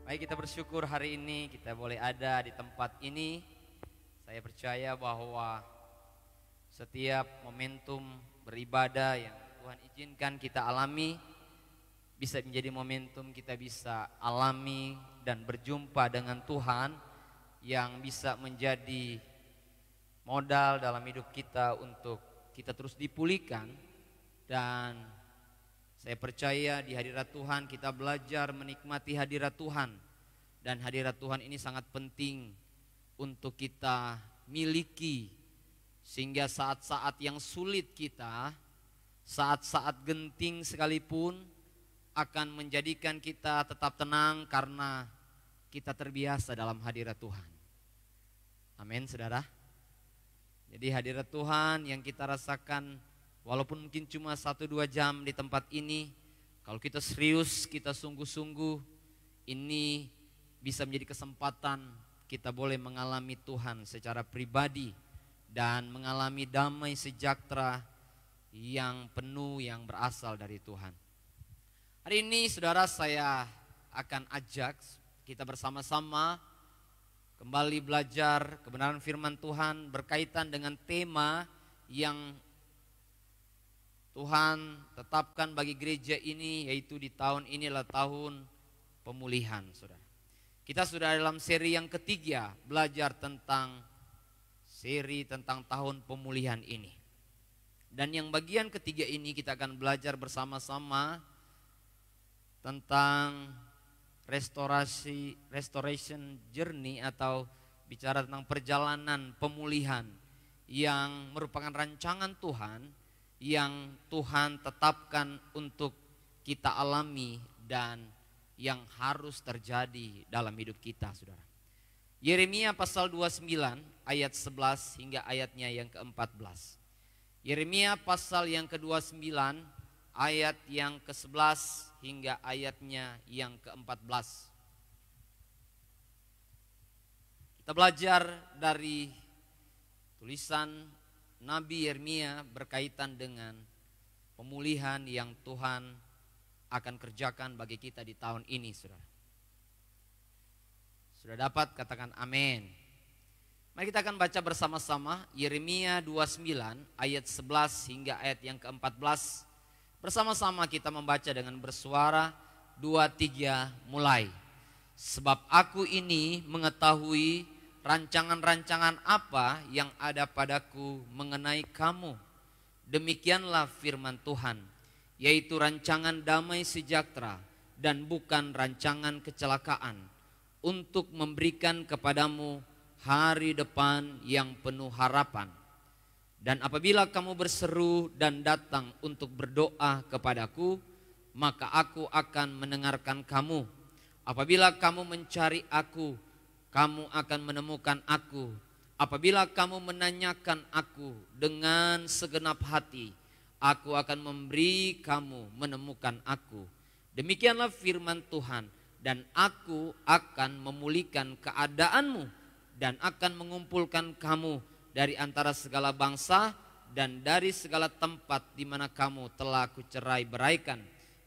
Baik, kita bersyukur hari ini kita boleh ada di tempat ini. Saya percaya bahwa setiap momentum beribadah yang Tuhan izinkan kita alami bisa menjadi momentum kita bisa alami dan berjumpa dengan Tuhan yang bisa menjadi modal dalam hidup kita untuk kita terus dipulihkan. Dan saya percaya di hadirat Tuhan kita belajar menikmati hadirat Tuhan. Dan hadirat Tuhan ini sangat penting untuk kita miliki. Sehingga saat-saat yang sulit kita, saat-saat genting sekalipun akan menjadikan kita tetap tenang karena kita terbiasa dalam hadirat Tuhan. Amin, saudara. Jadi hadirat Tuhan yang kita rasakan walaupun mungkin cuma 1-2 jam di tempat ini, kalau kita serius, kita sungguh-sungguh, ini bisa menjadi kesempatan kita boleh mengalami Tuhan secara pribadi dan mengalami damai sejahtera yang penuh yang berasal dari Tuhan. Hari ini saudara, saya akan ajak kita bersama-sama kembali belajar kebenaran firman Tuhan berkaitan dengan tema yang Tuhan tetapkan bagi gereja ini, yaitu di tahun ini adalah tahun pemulihan, saudara. Kita sudah dalam seri yang ketiga belajar tentang tahun pemulihan ini. Dan yang bagian ketiga ini kita akan belajar bersama-sama tentang restoration journey atau bicara tentang perjalanan pemulihan yang merupakan rancangan Tuhan yang Tuhan tetapkan untuk kita alami dan yang harus terjadi dalam hidup kita, saudara. Yeremia pasal 29 ayat 11 hingga ayatnya yang ke-14. Yeremia pasal yang ke-29 ayat yang ke-11 hingga ayatnya yang ke-14. Kita belajar dari tulisan Nabi Yeremia berkaitan dengan pemulihan yang Tuhan akan kerjakan bagi kita di tahun ini, saudara. Sudah dapat katakan amin. Mari kita akan baca bersama-sama Yeremia 29 ayat 11 hingga ayat yang ke-14. Bersama-sama kita membaca dengan bersuara 2-3 mulai. Sebab aku ini mengetahui rancangan-rancangan apa yang ada padaku mengenai kamu. Demikianlah firman Tuhan, yaitu rancangan damai sejahtera dan bukan rancangan kecelakaan, untuk memberikan kepadamu hari depan yang penuh harapan. Dan apabila kamu berseru dan datang untuk berdoa kepadaku, maka aku akan mendengarkan kamu. Apabila kamu mencari aku, kamu akan menemukan aku. Apabila kamu menanyakan aku dengan segenap hati, aku akan memberi kamu menemukan aku. Demikianlah firman Tuhan. Dan aku akan memulihkan keadaanmu dan akan mengumpulkan kamu dari antara segala bangsa dan dari segala tempat di mana kamu telah kucerai-beraikan.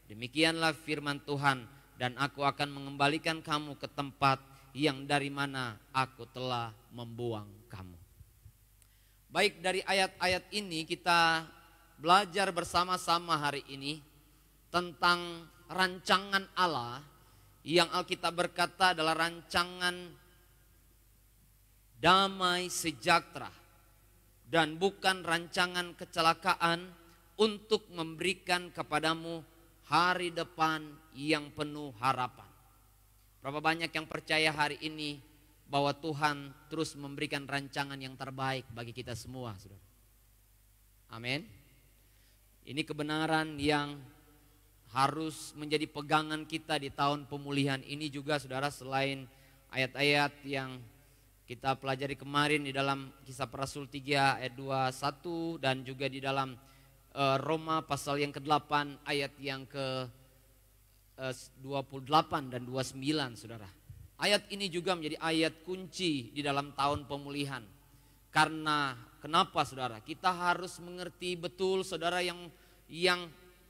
Demikianlah firman Tuhan. Dan aku akan mengembalikan kamu ke tempat yang dari mana aku telah membuang kamu. Baik, dari ayat-ayat ini kita belajar bersama-sama hari ini tentang rancangan Allah yang Alkitab berkata adalah rancangan damai sejahtera dan bukan rancangan kecelakaan, untuk memberikan kepadamu hari depan yang penuh harapan. Berapa banyak yang percaya hari ini bahwa Tuhan terus memberikan rancangan yang terbaik bagi kita semua, saudara. Amin. Ini kebenaran yang harus menjadi pegangan kita di tahun pemulihan ini juga, saudara. Selain ayat-ayat yang kita pelajari kemarin di dalam Kisah Para Rasul 3 ayat 21 dan juga di dalam Roma pasal yang ke-8 ayat yang ke-28 dan 29, saudara. Ayat ini juga menjadi ayat kunci di dalam tahun pemulihan. Karena kenapa, saudara? Kita harus mengerti betul, saudara, yang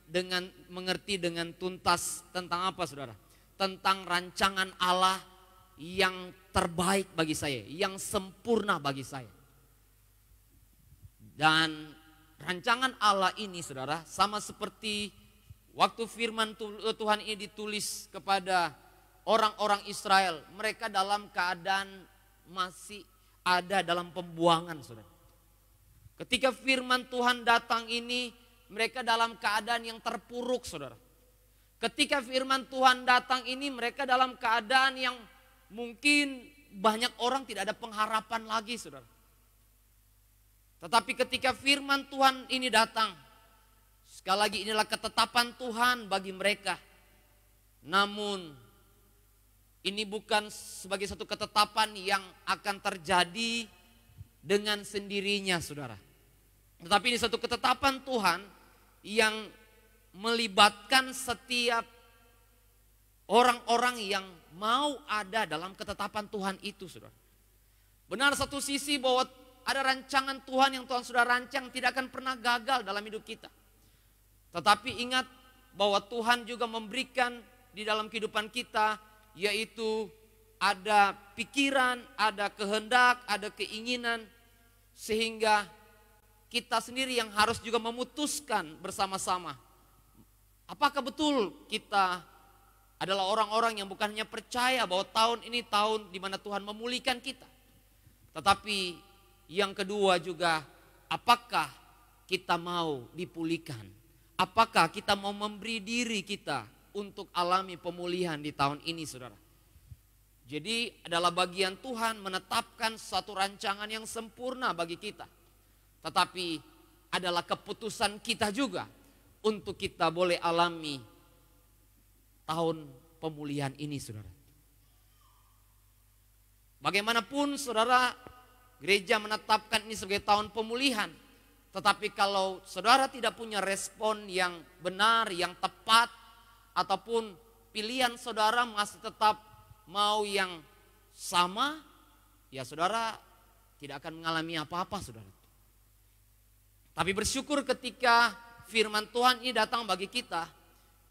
dengan mengerti dengan tuntas tentang apa, saudara? tentang rancangan Allah yang terbaik bagi saya, yang sempurna bagi saya. Dan rancangan Allah ini saudara sama seperti waktu firman Tuhan ini ditulis kepada orang-orang Israel. Mereka dalam keadaan masih ada dalam pembuangan saudara. Ketika firman Tuhan datang ini mereka dalam keadaan yang terpuruk saudara. Ketika firman Tuhan datang ini mereka dalam keadaan yang mungkin banyak orang tidak ada pengharapan lagi saudara. Tetapi ketika firman Tuhan ini datang, sekali lagi inilah ketetapan Tuhan bagi mereka. Namun ini bukan sebagai satu ketetapan yang akan terjadi dengan sendirinya saudara. Tetapi ini satu ketetapan Tuhan yang melibatkan setiap orang-orang yang mau ada dalam ketetapan Tuhan itu saudara. Benar satu sisi bahwa ada rancangan Tuhan yang Tuhan sudah rancang tidak akan pernah gagal dalam hidup kita. Tetapi ingat bahwa Tuhan juga memberikan di dalam kehidupan kita yaitu ada pikiran, ada kehendak, ada keinginan sehingga kita sendiri yang harus juga memutuskan bersama-sama. Apakah betul kita adalah orang-orang yang bukan hanya percaya bahwa tahun ini tahun di mana Tuhan memulihkan kita. Tetapi yang kedua juga apakah kita mau dipulihkan? Apakah kita mau memberi diri kita untuk alami pemulihan di tahun ini saudara? Jadi adalah bagian Tuhan menetapkan suatu rancangan yang sempurna bagi kita. Tetapi adalah keputusan kita juga untuk kita boleh alami tahun pemulihan ini saudara. Bagaimanapun saudara, gereja menetapkan ini sebagai tahun pemulihan. Tetapi kalau saudara tidak punya respon yang benar, yang tepat, ataupun pilihan saudara masih tetap mau yang sama, ya saudara tidak akan mengalami apa-apa saudara. Tapi bersyukur ketika firman Tuhan ini datang bagi kita,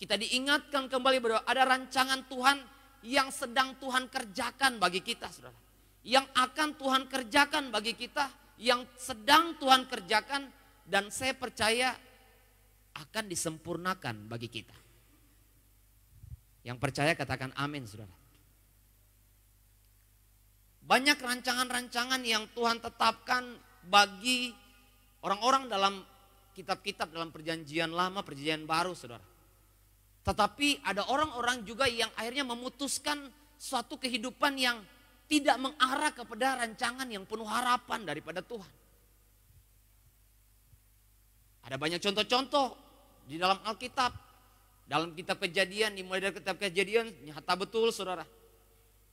kita diingatkan kembali bahwa ada rancangan Tuhan yang sedang Tuhan kerjakan bagi kita saudara. Yang akan Tuhan kerjakan bagi kita, yang sedang Tuhan kerjakan dan saya percaya akan disempurnakan bagi kita. Yang percaya katakan amin saudara. Banyak rancangan-rancangan yang Tuhan tetapkan bagi orang-orang dalam kitab-kitab dalam perjanjian lama, perjanjian baru saudara. Tetapi ada orang-orang juga yang akhirnya memutuskan suatu kehidupan yang tidak mengarah kepada rancangan yang penuh harapan daripada Tuhan. Ada banyak contoh-contoh di dalam Alkitab. Dalam kitab Kejadian, dimulai dari kitab Kejadian, nyata betul saudara.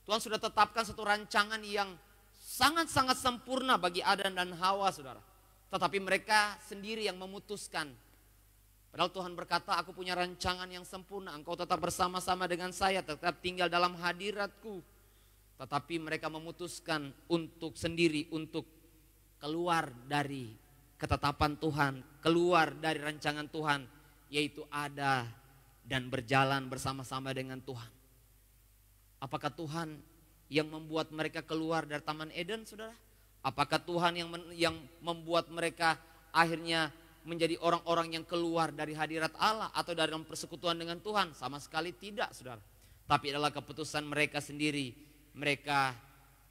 Tuhan sudah tetapkan satu rancangan yang sangat-sangat sempurna bagi Adam dan Hawa saudara. Tetapi mereka sendiri yang memutuskan. Padahal Tuhan berkata, aku punya rancangan yang sempurna. Engkau tetap bersama-sama dengan saya, tetap tinggal dalam hadiratku. Tetapi mereka memutuskan untuk sendiri, untuk keluar dari ketetapan Tuhan, keluar dari rancangan Tuhan, yaitu ada dan berjalan bersama-sama dengan Tuhan. Apakah Tuhan yang membuat mereka keluar dari Taman Eden, saudara? Apakah Tuhan yang membuat mereka akhirnya menjadi orang-orang yang keluar dari hadirat Allah atau dari dalam persekutuan dengan Tuhan? Sama sekali tidak, saudara. Tapi adalah keputusan mereka sendiri. Mereka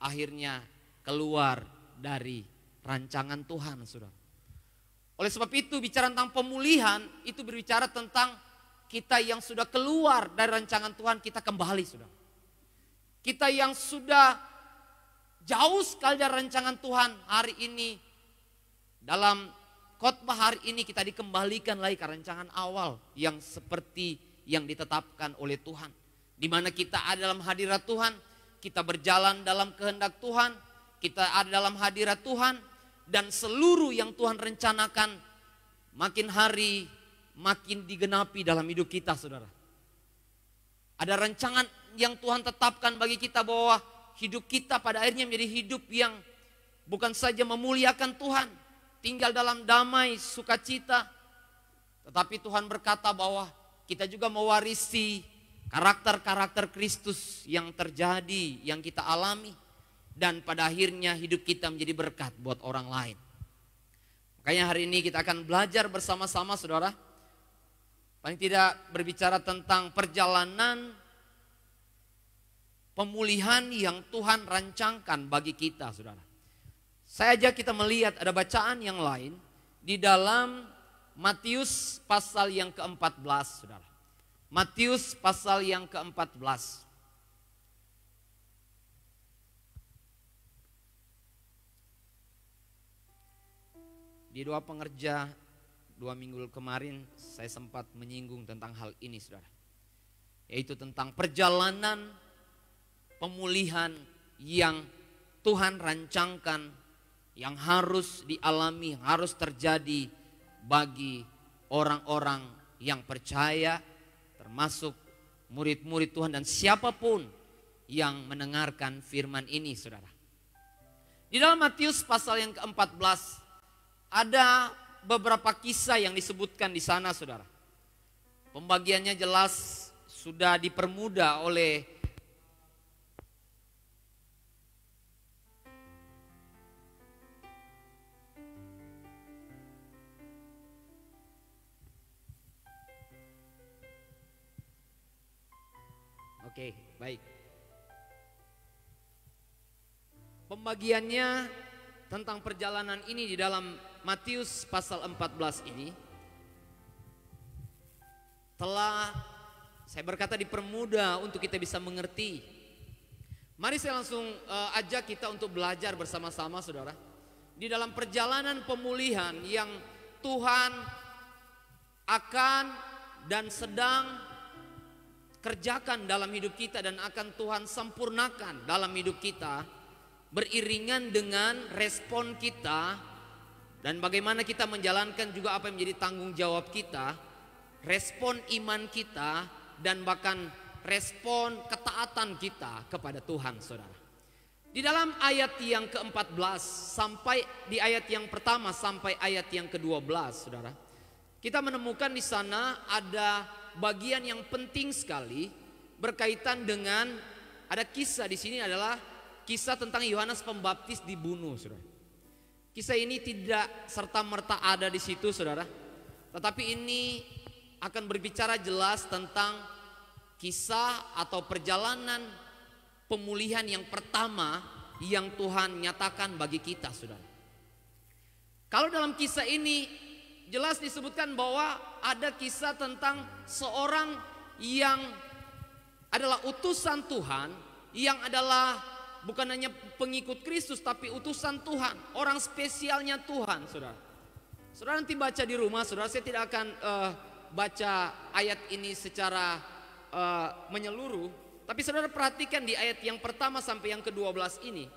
akhirnya keluar dari rancangan Tuhan, saudara. Oleh sebab itu bicara tentang pemulihan itu berbicara tentang kita yang sudah keluar dari rancangan Tuhan, kita kembali, saudara. Kita yang sudah jauh sekali dari rancangan Tuhan, hari ini dalam khotbah hari ini kita dikembalikan lagi ke rancangan awal yang seperti yang ditetapkan oleh Tuhan. Di mana kita ada dalam hadirat Tuhan, kita berjalan dalam kehendak Tuhan, kita ada dalam hadirat Tuhan, dan seluruh yang Tuhan rencanakan makin hari makin digenapi dalam hidup kita, saudara. Ada rancangan yang Tuhan tetapkan bagi kita bahwa hidup kita pada akhirnya menjadi hidup yang bukan saja memuliakan Tuhan, tinggal dalam damai, sukacita, tetapi Tuhan berkata bahwa kita juga mewarisi karakter-karakter Kristus yang terjadi, yang kita alami, dan pada akhirnya hidup kita menjadi berkat buat orang lain. Makanya hari ini kita akan belajar bersama-sama saudara, paling tidak berbicara tentang perjalanan pemulihan yang Tuhan rancangkan bagi kita saudara. Saya ajak kita melihat ada bacaan yang lain di dalam Matius pasal yang ke-14 saudara. Matius pasal yang ke-14. Di doa pengerja 2 minggu kemarin saya sempat menyinggung tentang hal ini saudara. Yaitu tentang perjalanan pemulihan yang Tuhan rancangkan, yang harus dialami, yang harus terjadi bagi orang-orang yang percaya, termasuk murid-murid Tuhan dan siapapun yang mendengarkan firman ini saudara. Di dalam Matius pasal yang ke-14 ada beberapa kisah yang disebutkan di sana saudara. Pembagiannya jelas sudah dipermudah oleh Oke, baik. Pembagiannya tentang perjalanan ini di dalam Matius pasal 14 ini telah saya berkata dipermudah untuk kita bisa mengerti. Mari saya langsung ajak kita untuk belajar bersama-sama saudara. Di dalam perjalanan pemulihan yang Tuhan akan dan sedang kerjakan dalam hidup kita dan akan Tuhan sempurnakan dalam hidup kita, beriringan dengan respon kita dan bagaimana kita menjalankan juga apa yang menjadi tanggung jawab kita, respon iman kita dan bahkan respon ketaatan kita kepada Tuhan saudara. Di dalam ayat yang ke-14 sampai di ayat yang pertama sampai ayat yang ke-12 saudara, kita menemukan di sana ada bagian yang penting sekali berkaitan dengan ada kisah di sini adalah kisah tentang Yohanes Pembaptis dibunuh saudara. Kisah ini tidak serta-merta ada di situ saudara, tetapi ini akan berbicara jelas tentang kisah atau perjalanan pemulihan yang pertama yang Tuhan nyatakan bagi kita saudara. Kalau dalam kisah ini jelas disebutkan bahwa ada kisah tentang seorang yang adalah utusan Tuhan, yang adalah bukan hanya pengikut Kristus tapi utusan Tuhan, orang spesialnya Tuhan saudara. Saudara nanti baca di rumah saudara, saya tidak akan baca ayat ini secara menyeluruh, tapi saudara perhatikan di ayat yang pertama sampai yang ke-12 ini.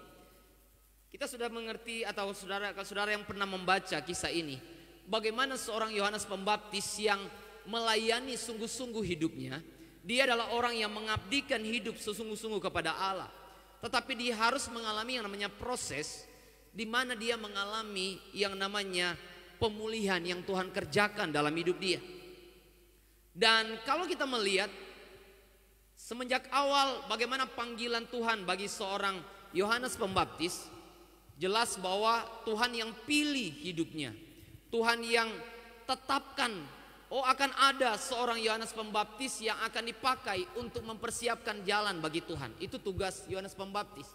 Kita sudah mengerti atau saudara yang pernah membaca kisah ini, bagaimana seorang Yohanes Pembaptis yang melayani sungguh-sungguh hidupnya. Dia adalah orang yang mengabdikan hidup sesungguh-sungguh kepada Allah. Tetapi dia harus mengalami yang namanya proses, di mana dia mengalami yang namanya pemulihan yang Tuhan kerjakan dalam hidup dia. Dan kalau kita melihat semenjak awal bagaimana panggilan Tuhan bagi seorang Yohanes Pembaptis, jelas bahwa Tuhan yang pilih hidupnya. Tuhan yang tetapkan, akan ada seorang Yohanes Pembaptis yang akan dipakai untuk mempersiapkan jalan bagi Tuhan. Itu tugas Yohanes Pembaptis.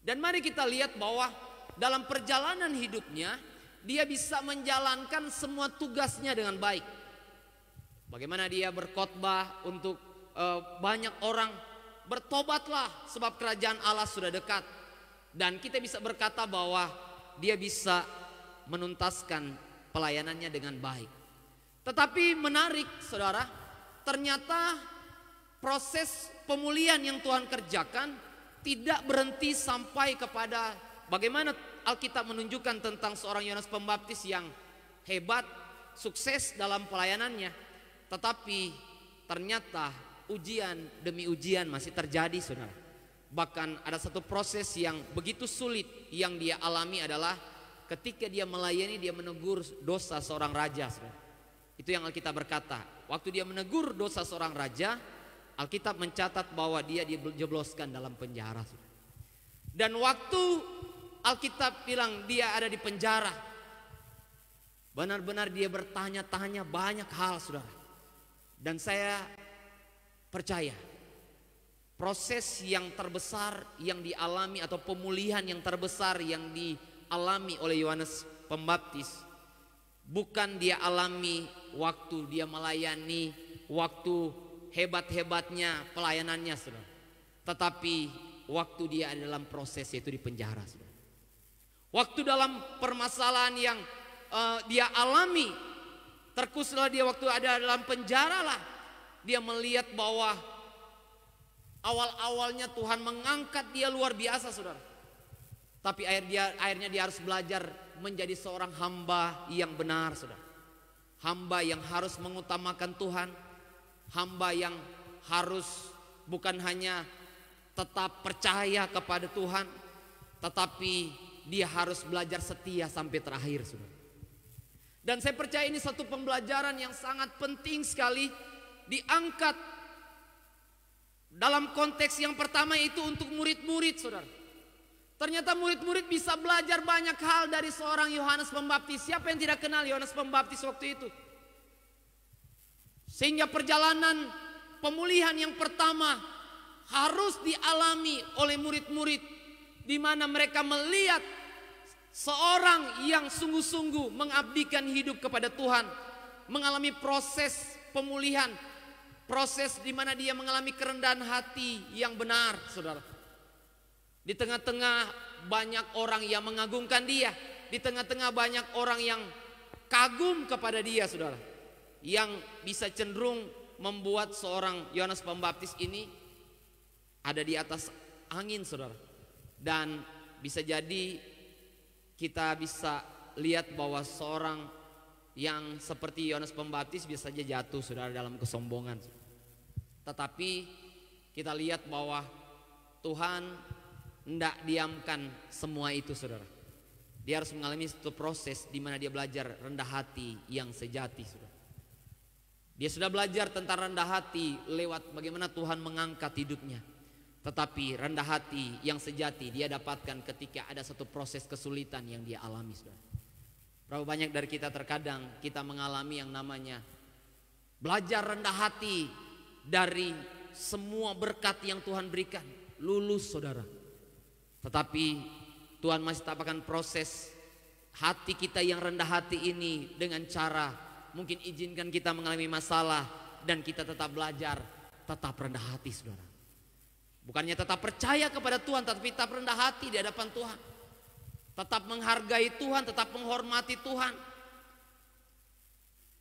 Dan mari kita lihat bahwa dalam perjalanan hidupnya dia bisa menjalankan semua tugasnya dengan baik. Bagaimana dia berkhotbah untuk banyak orang, bertobatlah sebab kerajaan Allah sudah dekat. Dan kita bisa berkata bahwa dia bisa menuntaskan pelayanannya dengan baik. Tetapi menarik saudara, ternyata proses pemulihan yang Tuhan kerjakan tidak berhenti sampai kepada bagaimana Alkitab menunjukkan tentang seorang Yohanes Pembaptis yang hebat, sukses dalam pelayanannya. Tetapi ternyata ujian demi ujian masih terjadi saudara. Bahkan ada satu proses yang begitu sulit yang dia alami adalah ketika dia melayani, dia menegur dosa seorang raja saudara. Itu yang Alkitab berkata, waktu dia menegur dosa seorang raja, Alkitab mencatat bahwa dia dijebloskan dalam penjara. Dan waktu Alkitab bilang dia ada di penjara, benar-benar dia bertanya-tanya banyak hal, saudara. Dan saya percaya proses yang terbesar yang dialami atau pemulihan yang terbesar yang dialami oleh Yohanes Pembaptis bukan dia alami waktu dia melayani, waktu hebat-hebatnya pelayanannya, saudara. Tetapi waktu dia ada dalam proses, yaitu di penjara, saudara. Waktu dalam permasalahan yang dia alami, terkhususlah dia waktu ada dalam penjara lah, dia melihat bahwa awal-awalnya Tuhan mengangkat dia luar biasa, saudara. Tapi akhirnya dia harus belajar menjadi seorang hamba yang benar, saudara. Hamba yang harus mengutamakan Tuhan, hamba yang harus bukan hanya tetap percaya kepada Tuhan, tetapi dia harus belajar setia sampai terakhir, saudara. Dan saya percaya ini satu pembelajaran yang sangat penting sekali diangkat dalam konteks yang pertama, itu untuk murid-murid, saudara. Ternyata murid-murid bisa belajar banyak hal dari seorang Yohanes Pembaptis. Siapa yang tidak kenal Yohanes Pembaptis waktu itu? Sehingga perjalanan pemulihan yang pertama harus dialami oleh murid-murid, di mana mereka melihat seorang yang sungguh-sungguh mengabdikan hidup kepada Tuhan, mengalami proses pemulihan, proses di mana dia mengalami kerendahan hati yang benar, saudara. Di tengah-tengah banyak orang yang mengagungkan dia, di tengah-tengah banyak orang yang kagum kepada dia, saudara, yang bisa cenderung membuat seorang Yohanes Pembaptis ini ada di atas angin, saudara. Dan bisa jadi kita bisa lihat bahwa seorang yang seperti Yohanes Pembaptis bisa saja jatuh, saudara, dalam kesombongan. Tetapi kita lihat bahwa Tuhan hendak diamkan semua itu, saudara. Dia harus mengalami satu proses di mana dia belajar rendah hati yang sejati, saudara. Dia sudah belajar tentang rendah hati lewat bagaimana Tuhan mengangkat hidupnya. Tetapi rendah hati yang sejati dia dapatkan ketika ada satu proses kesulitan yang dia alami, saudara. Berapa banyak dari kita terkadang kita mengalami yang namanya belajar rendah hati dari semua berkat yang Tuhan berikan, lulus, saudara. Tetapi Tuhan masih tapakan proses hati kita yang rendah hati ini dengan cara mungkin izinkan kita mengalami masalah dan kita tetap belajar, tetap rendah hati, saudara. Bukannya tetap percaya kepada Tuhan, tapi tetap rendah hati di hadapan Tuhan. Tetap menghargai Tuhan, tetap menghormati Tuhan.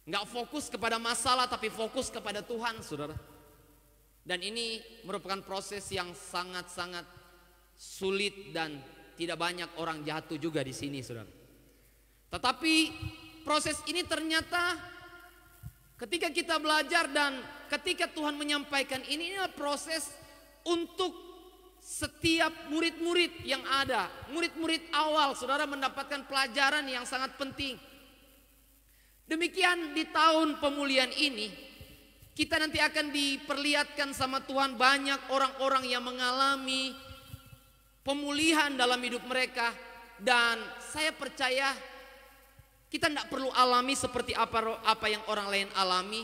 Enggak fokus kepada masalah, tapi fokus kepada Tuhan, saudara. Dan ini merupakan proses yang sangat-sangat sulit dan tidak banyak orang jatuh juga di sini, saudara. Tetapi proses ini ternyata ketika kita belajar dan ketika Tuhan menyampaikan ini adalah proses untuk setiap murid-murid yang ada. Murid-murid awal, saudara, mendapatkan pelajaran yang sangat penting. Demikian di tahun pemulihan ini, kita nanti akan diperlihatkan sama Tuhan banyak orang-orang yang mengalami pemulihan dalam hidup mereka. Dan saya percaya kita tidak perlu alami seperti apa yang orang lain alami,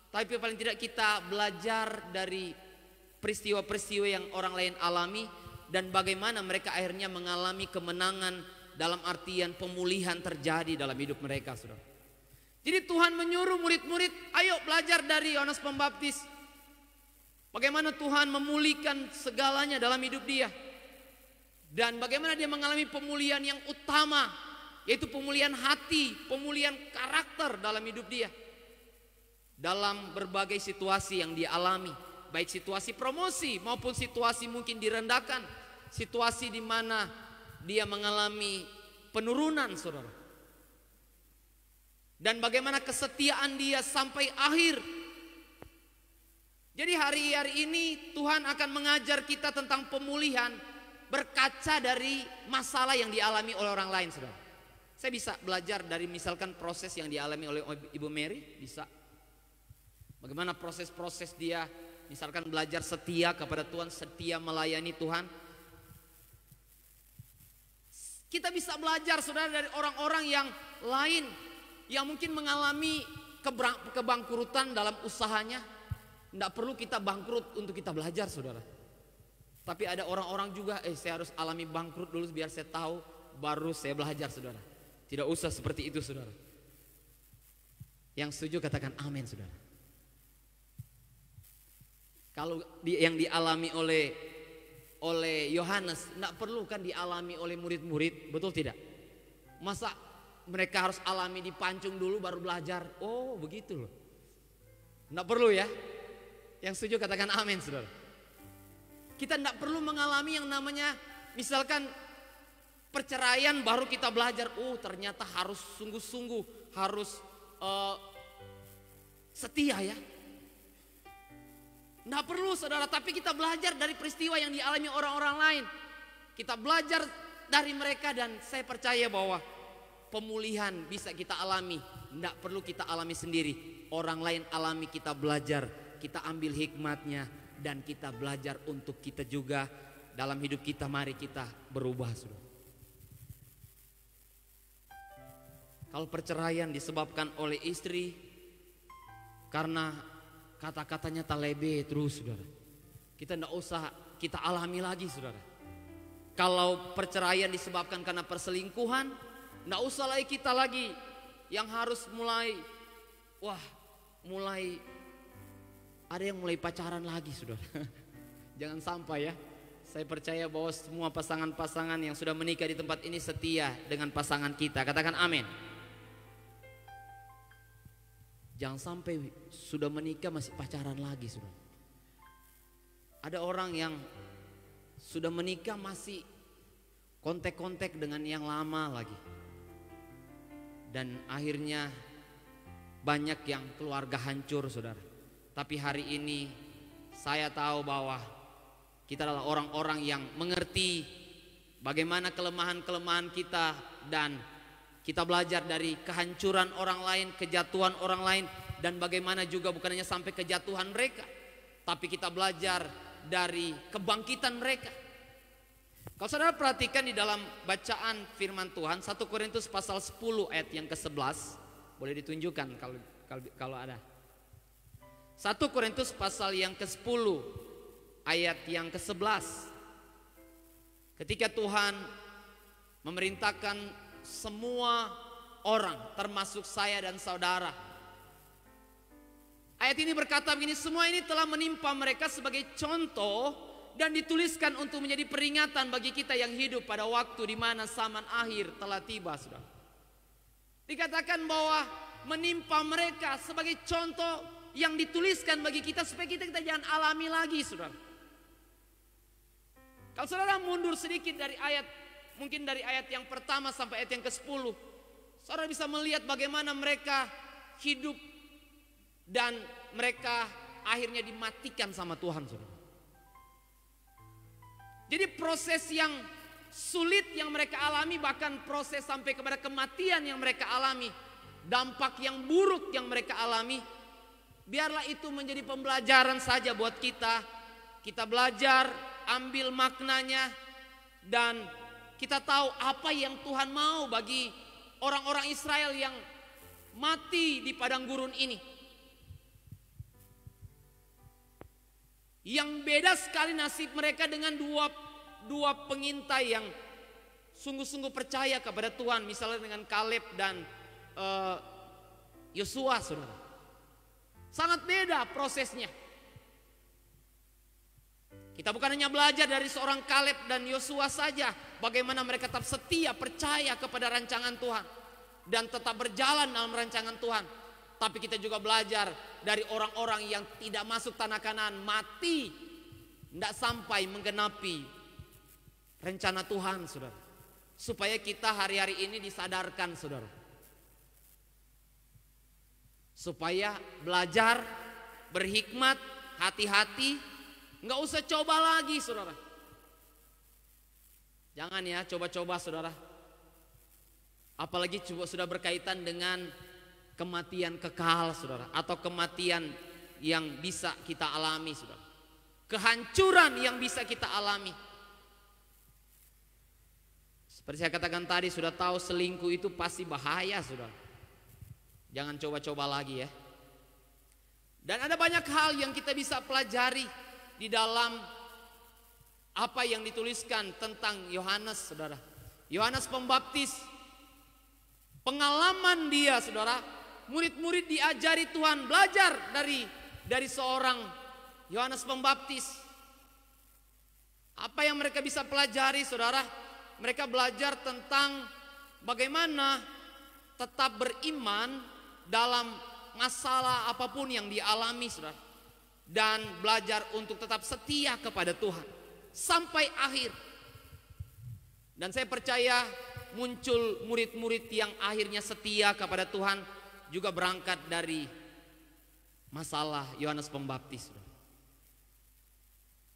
tapi paling tidak kita belajar dari peristiwa-peristiwa yang orang lain alami dan bagaimana mereka akhirnya mengalami kemenangan dalam artian pemulihan terjadi dalam hidup mereka, saudara. Jadi Tuhan menyuruh murid-murid, ayo belajar dari Yohanes Pembaptis. Bagaimana Tuhan memulihkan segalanya dalam hidup dia. Dan bagaimana dia mengalami pemulihan yang utama, yaitu pemulihan hati, pemulihan karakter dalam hidup dia. Dalam berbagai situasi yang dia alami, baik situasi promosi maupun situasi mungkin direndahkan, situasi di mana dia mengalami penurunan, saudara. Dan bagaimana kesetiaan dia sampai akhir. Jadi hari-hari ini Tuhan akan mengajar kita tentang pemulihan berkaca dari masalah yang dialami oleh orang lain, saudara. Saya bisa belajar dari misalkan proses yang dialami oleh Ibu Mary, bisa. Bagaimana proses-proses dia Misalkan belajar setia kepada Tuhan, setia melayani Tuhan. Kita bisa belajar saudara dari orang-orang yang lain yang mungkin mengalami kebangkrutan dalam usahanya. Tidak perlu kita bangkrut untuk kita belajar saudara. Tapi ada orang-orang juga, saya harus alami bangkrut dulu biar saya tahu, baru saya belajar saudara. Tidak usah seperti itu saudara. Yang setuju katakan amin saudara. Kalau yang dialami oleh Yohanes, tidak perlu kan dialami oleh murid-murid, betul tidak? Masa mereka harus alami dipancung dulu baru belajar? Oh begitu loh. Tidak perlu ya. Yang setuju katakan amin saudara. Kita tidak perlu mengalami yang namanya misalkan perceraian baru kita belajar. Oh ternyata harus sungguh-sungguh, harus setia ya. Tidak perlu saudara, tapi kita belajar dari peristiwa yang dialami orang-orang lain. Kita belajar dari mereka dan saya percaya bahwa pemulihan bisa kita alami. Tidak perlu kita alami sendiri. Orang lain alami, kita belajar, kita ambil hikmatnya dan kita belajar untuk kita juga dalam hidup kita. Mari kita berubah saudara. Kalau perceraian disebabkan oleh istri karena kata-katanya talebe terus saudara, kita tidak usah kita alami lagi saudara. Kalau perceraian disebabkan karena perselingkuhan, tidak usah lagi kita lagi yang harus mulai ada yang mulai pacaran lagi saudara. Jangan sampai ya. Saya percaya bahwa semua pasangan-pasangan yang sudah menikah di tempat ini setia dengan pasangan kita. Katakan amin. Jangan sampai sudah menikah masih pacaran lagi saudara. Ada orang yang sudah menikah masih kontek-kontek dengan yang lama lagi. Dan akhirnya banyak yang keluarga hancur saudara. Tapi hari ini saya tahu bahwa kita adalah orang-orang yang mengerti bagaimana kelemahan-kelemahan kita dan kita belajar dari kehancuran orang lain, kejatuhan orang lain, dan bagaimana juga bukan hanya sampai kejatuhan mereka, tapi kita belajar dari kebangkitan mereka. Kalau saudara perhatikan di dalam bacaan firman Tuhan 1 Korintus pasal 10 ayat yang ke-11, boleh ditunjukkan kalau ada. 1 Korintus pasal yang ke-10 ayat yang ke-11. Ketika Tuhan memerintahkan semua orang termasuk saya dan saudara. Ayat ini berkata begini, semua ini telah menimpa mereka sebagai contoh dan dituliskan untuk menjadi peringatan bagi kita yang hidup pada waktu di mana zaman akhir telah tiba saudara. Dikatakan bahwa menimpa mereka sebagai contoh yang dituliskan bagi kita supaya kita jangan alami lagi saudara. Kalau saudara mundur sedikit dari ayat, mungkin dari ayat yang pertama sampai ayat yang ke-10, saudara bisa melihat bagaimana mereka hidup dan mereka akhirnya dimatikan sama Tuhan saudara. Jadi proses yang sulit yang mereka alami, bahkan proses sampai kepada kematian yang mereka alami, dampak yang buruk yang mereka alami, biarlah itu menjadi pembelajaran saja buat kita. Kita belajar, ambil maknanya, dan kita tahu apa yang Tuhan mau bagi orang-orang Israel yang mati di padang gurun ini. Yang beda sekali nasib mereka dengan dua pengintai yang sungguh-sungguh percaya kepada Tuhan. Misalnya dengan Kaleb dan Yosua saudara. Sangat beda prosesnya. Kita bukan hanya belajar dari seorang Kaleb dan Yosua saja, bagaimana mereka tetap setia, percaya kepada rancangan Tuhan dan tetap berjalan dalam rancangan Tuhan. Tapi kita juga belajar dari orang-orang yang tidak masuk tanah Kanaan, mati, tidak sampai menggenapi rencana Tuhan saudara. Supaya kita hari-hari ini disadarkan saudara. Supaya belajar, berhikmat, hati-hati, nggak usah coba lagi saudara. Jangan ya coba-coba saudara. Apalagi sudah berkaitan dengan kematian kekal saudara, atau kematian yang bisa kita alami, saudara. Kehancuran yang bisa kita alami. Seperti saya katakan tadi, sudah tahu selingkuh itu pasti bahaya, saudara. Jangan coba-coba lagi ya. Dan ada banyak hal yang kita bisa pelajari di dalam apa yang dituliskan tentang Yohanes, saudara. Yohanes Pembaptis, pengalaman dia, saudara. Murid-murid diajari Tuhan, belajar dari seorang Yohanes Pembaptis. Apa yang mereka bisa pelajari, saudara? Mereka belajar tentang bagaimana tetap beriman dalam masalah apapun yang dialami, saudara. Dan belajar untuk tetap setia kepada Tuhan sampai akhir. Dan saya percaya muncul murid-murid yang akhirnya setia kepada Tuhan juga berangkat dari masalah Yohanes Pembaptis.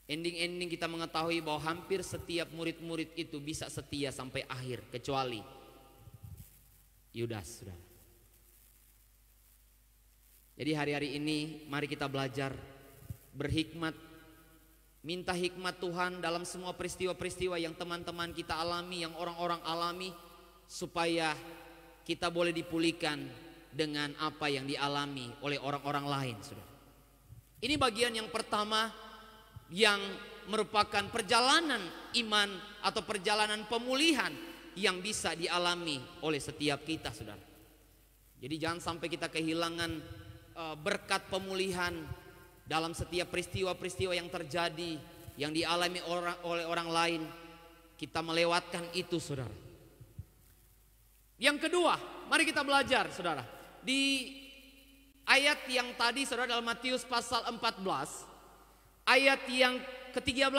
Ending-ending kita mengetahui bahwa hampir setiap murid-murid itu bisa setia sampai akhir kecuali Yudas, saudara. Jadi hari-hari ini mari kita belajar berhikmat, minta hikmat Tuhan dalam semua peristiwa-peristiwa yang teman-teman kita alami, yang orang-orang alami, supaya kita boleh dipulihkan dengan apa yang dialami oleh orang-orang lain, saudara. Ini bagian yang pertama yang merupakan perjalanan iman atau perjalanan pemulihan yang bisa dialami oleh setiap kita, saudara. Jadi jangan sampai kita kehilangan berkat pemulihan dalam setiap peristiwa-peristiwa yang terjadi, yang dialami oleh orang lain. Kita melewatkan itu, saudara. Yang kedua, mari kita belajar, saudara. Di ayat yang tadi, saudara, dalam Matius pasal 14, ayat yang ke-13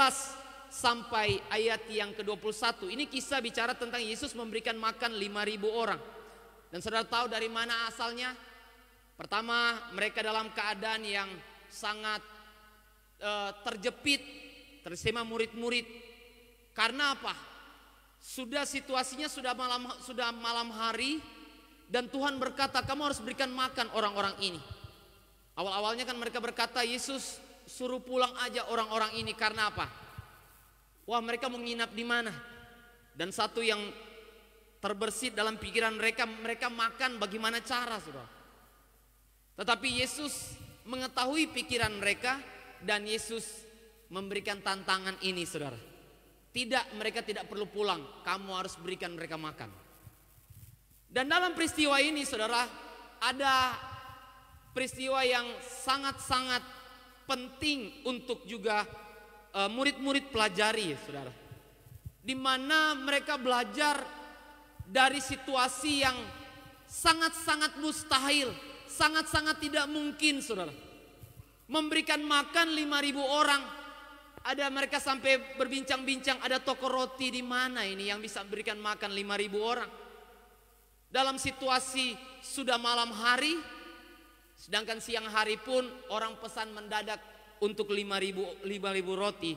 sampai ayat yang ke-21. Ini kisah bicara tentang Yesus memberikan makan 5.000 orang. Dan saudara tahu dari mana asalnya? Pertama, mereka dalam keadaan yang sangat terjepit, tersema murid-murid. Karena apa? Sudah situasinya sudah malam hari, dan Tuhan berkata, kamu harus berikan makan orang-orang ini. Awal-awalnya kan mereka berkata, Yesus suruh pulang aja orang-orang ini. Karena apa? Wah, mereka mau nginap di mana? Dan satu yang terbersit dalam pikiran mereka, mereka makan bagaimana cara, saudara. Tetapi Yesus mengetahui pikiran mereka, dan Yesus memberikan tantangan ini, saudara. Tidak, mereka tidak perlu pulang, kamu harus berikan mereka makan. Dan dalam peristiwa ini, saudara, ada peristiwa yang sangat-sangat penting untuk juga murid-murid pelajari, saudara. Di mana mereka belajar dari situasi yang sangat-sangat mustahil, sangat-sangat tidak mungkin, saudara. Memberikan makan 5.000 orang. Ada mereka sampai berbincang-bincang, ada toko roti di mana ini yang bisa berikan makan 5.000 orang. Dalam situasi sudah malam hari, sedangkan siang hari pun orang pesan mendadak untuk 5.000 roti.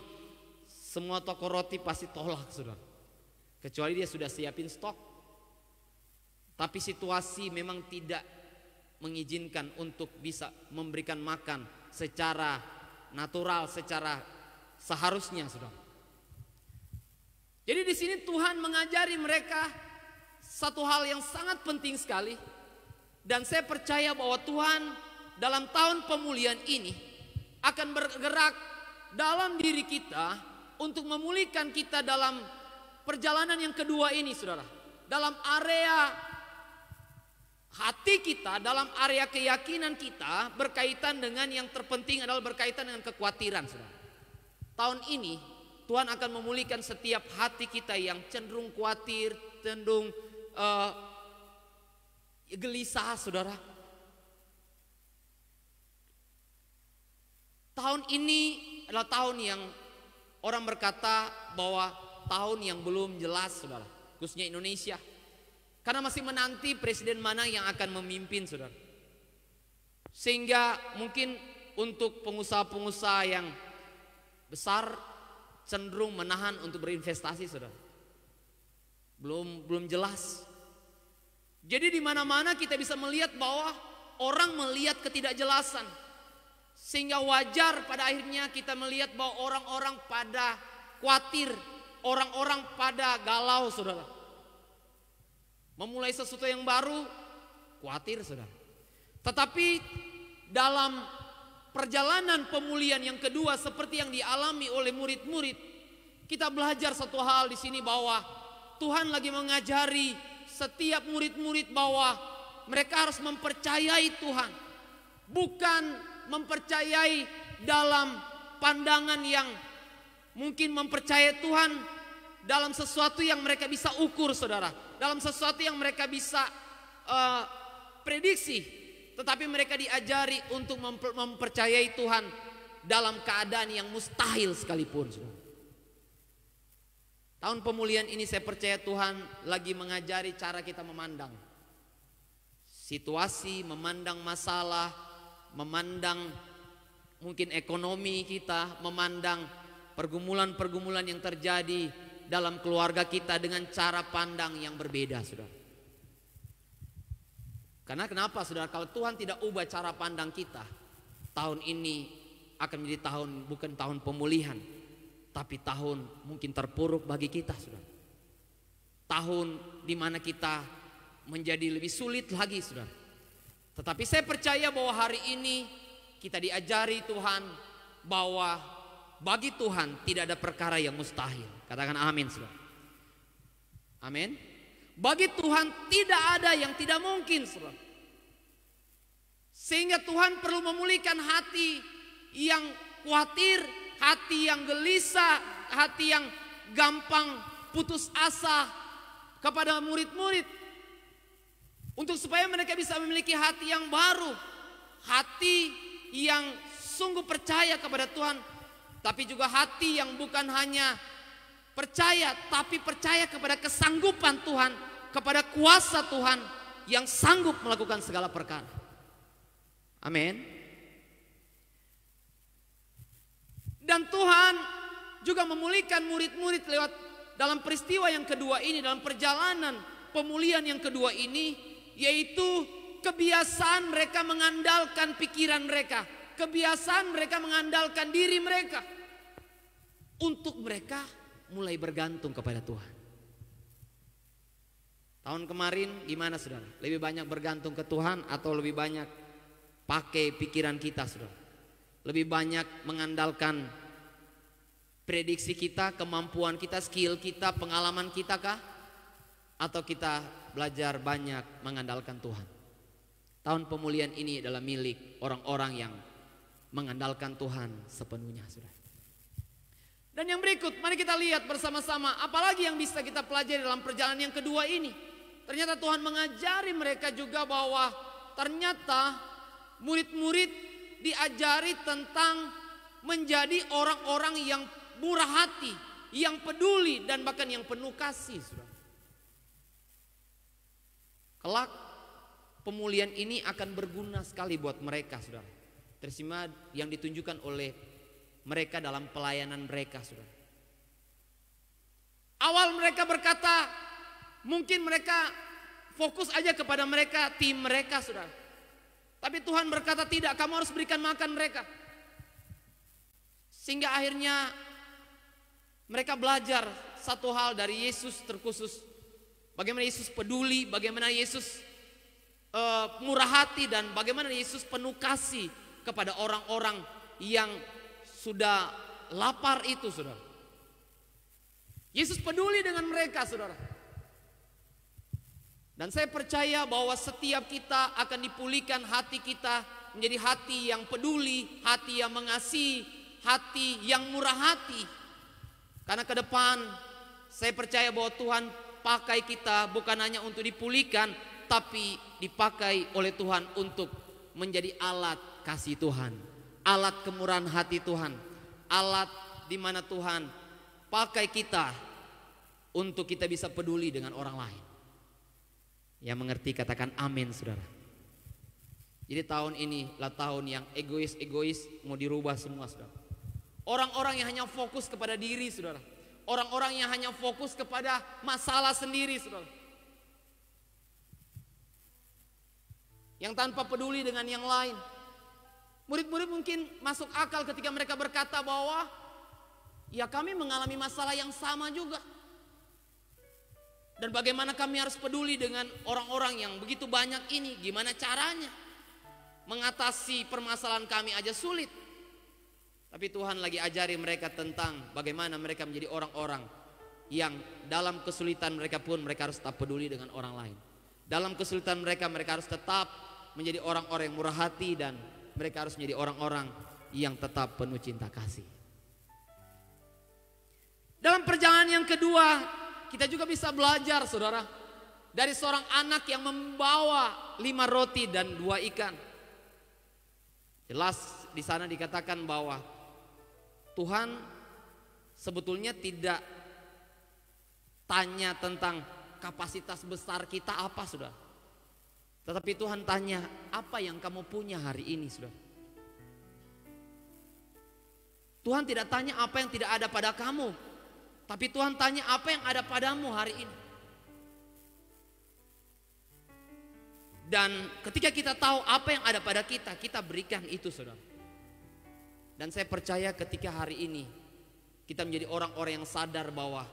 Semua toko roti pasti tolak, saudara. Kecuali dia sudah siapin stok. Tapi situasi memang tidak mengizinkan untuk bisa memberikan makan secara natural, secara seharusnya, saudara. Jadi di sini Tuhan mengajari mereka satu hal yang sangat penting sekali. Dan saya percaya bahwa Tuhan dalam tahun pemulihan ini akan bergerak dalam diri kita untuk memulihkan kita dalam perjalanan yang kedua ini, saudara. Dalam area hati kita, dalam area keyakinan kita, berkaitan dengan yang terpenting adalah berkaitan dengan kekhawatiran, saudara. Tahun ini Tuhan akan memulihkan setiap hati kita yang cenderung khawatir, cenderung gelisah, saudara. Tahun ini adalah tahun yang orang berkata bahwa tahun yang belum jelas, saudara, khususnya Indonesia, karena masih menanti presiden mana yang akan memimpin, saudara. Sehingga mungkin untuk pengusaha-pengusaha yang besar cenderung menahan untuk berinvestasi, saudara. Belum jelas. Jadi di mana-mana kita bisa melihat bahwa orang melihat ketidakjelasan. Sehingga wajar pada akhirnya kita melihat bahwa orang-orang pada khawatir, orang-orang pada galau, saudara. Memulai sesuatu yang baru, khawatir, saudara. Tetapi dalam perjalanan pemulihan yang kedua seperti yang dialami oleh murid-murid, kita belajar satu hal di sini bahwa Tuhan lagi mengajari setiap murid-murid bahwa mereka harus mempercayai Tuhan. Bukan mempercayai dalam pandangan yang mungkin mempercayai Tuhan dalam sesuatu yang mereka bisa ukur, saudara. Dalam sesuatu yang mereka bisa prediksi. Tetapi mereka diajari untuk mempercayai Tuhan dalam keadaan yang mustahil sekalipun, saudara. Tahun pemulihan ini saya percaya Tuhan lagi mengajari cara kita memandang situasi, memandang masalah, memandang mungkin ekonomi kita, memandang pergumulan-pergumulan yang terjadi dalam keluarga kita dengan cara pandang yang berbeda, saudara. Karena kenapa, saudara? Kalau Tuhan tidak ubah cara pandang kita, tahun ini akan menjadi tahun bukan tahun pemulihan, tapi tahun mungkin terpuruk bagi kita, saudara. Tahun di mana kita menjadi lebih sulit lagi, saudara. Tetapi saya percaya bahwa hari ini kita diajari Tuhan bahwa bagi Tuhan tidak ada perkara yang mustahil. Katakan amin, saudara. Amin. Bagi Tuhan tidak ada yang tidak mungkin, saudara. Sehingga Tuhan perlu memulihkan hati yang khawatir, hati yang gelisah, hati yang gampang putus asa kepada murid-murid, untuk supaya mereka bisa memiliki hati yang baru, hati yang sungguh percaya kepada Tuhan, tapi juga hati yang bukan hanya percaya, tapi percaya kepada kesanggupan Tuhan, kepada kuasa Tuhan yang sanggup melakukan segala perkara. Amin. Dan Tuhan juga memulihkan murid-murid lewat dalam peristiwa yang kedua ini, dalam perjalanan pemulihan yang kedua ini, yaitu kebiasaan mereka mengandalkan pikiran mereka, kebiasaan mereka mengandalkan diri mereka, untuk mereka mulai bergantung kepada Tuhan. Tahun kemarin gimana, saudara? Lebih banyak bergantung ke Tuhan atau lebih banyak pakai pikiran kita, saudara? Lebih banyak mengandalkan prediksi kita, kemampuan kita, skill kita, pengalaman kita kah? Atau kita belajar banyak mengandalkan Tuhan? Tahun pemulihan ini adalah milik orang-orang yang mengandalkan Tuhan sepenuhnya, saudara. Dan yang berikut, mari kita lihat bersama-sama apalagi yang bisa kita pelajari dalam perjalanan yang kedua ini. Ternyata Tuhan mengajari mereka juga bahwa ternyata murid-murid diajari tentang menjadi orang-orang yang murah hati, yang peduli, dan bahkan yang penuh kasih, saudara. Kelak pemulihan ini akan berguna sekali buat mereka, saudara. Terima yang ditunjukkan oleh mereka dalam pelayanan mereka, saudara. Awal mereka berkata, mungkin mereka fokus aja kepada mereka, tim mereka, saudara. Tapi Tuhan berkata tidak, kamu harus berikan makan mereka. Sehingga akhirnya mereka belajar satu hal dari Yesus terkhusus. Bagaimana Yesus peduli, bagaimana Yesus murah hati, dan bagaimana Yesus penuh kasih kepada orang-orang yang sudah lapar itu, saudara. Yesus peduli dengan mereka, saudara. Dan saya percaya bahwa setiap kita akan dipulihkan hati kita menjadi hati yang peduli, hati yang mengasihi, hati yang murah hati. Karena ke depan saya percaya bahwa Tuhan pakai kita bukan hanya untuk dipulihkan, tapi dipakai oleh Tuhan untuk menjadi alat kasih Tuhan, alat kemurahan hati Tuhan, alat di mana Tuhan pakai kita untuk kita bisa peduli dengan orang lain. Yang mengerti katakan amin, saudara. Jadi tahun ini lah tahun yang egois mau dirubah semua, saudara. Orang-orang yang hanya fokus kepada diri, saudara. Orang-orang yang hanya fokus kepada masalah sendiri, saudara. Yang tanpa peduli dengan yang lain. Murid-murid mungkin masuk akal ketika mereka berkata bahwa ya kami mengalami masalah yang sama juga. Dan bagaimana kami harus peduli dengan orang-orang yang begitu banyak ini? Gimana caranya? Mengatasi permasalahan kami aja sulit. Tapi Tuhan lagi ajari mereka tentang bagaimana mereka menjadi orang-orang yang dalam kesulitan mereka pun mereka harus tetap peduli dengan orang lain. Dalam kesulitan mereka harus tetap menjadi orang-orang yang murah hati, dan mereka harus menjadi orang-orang yang tetap penuh cinta kasih. Dalam perjalanan yang kedua, kita juga bisa belajar, saudara, dari seorang anak yang membawa 5 roti dan 2 ikan. Jelas di sana dikatakan bahwa Tuhan sebetulnya tidak tanya tentang kapasitas besar kita apa, saudara. Tetapi Tuhan tanya, apa yang kamu punya hari ini, saudara? Tuhan tidak tanya apa yang tidak ada pada kamu, tapi Tuhan tanya apa yang ada padamu hari ini. Dan ketika kita tahu apa yang ada pada kita, kita berikan itu, saudara. Dan saya percaya ketika hari ini kita menjadi orang-orang yang sadar bahwa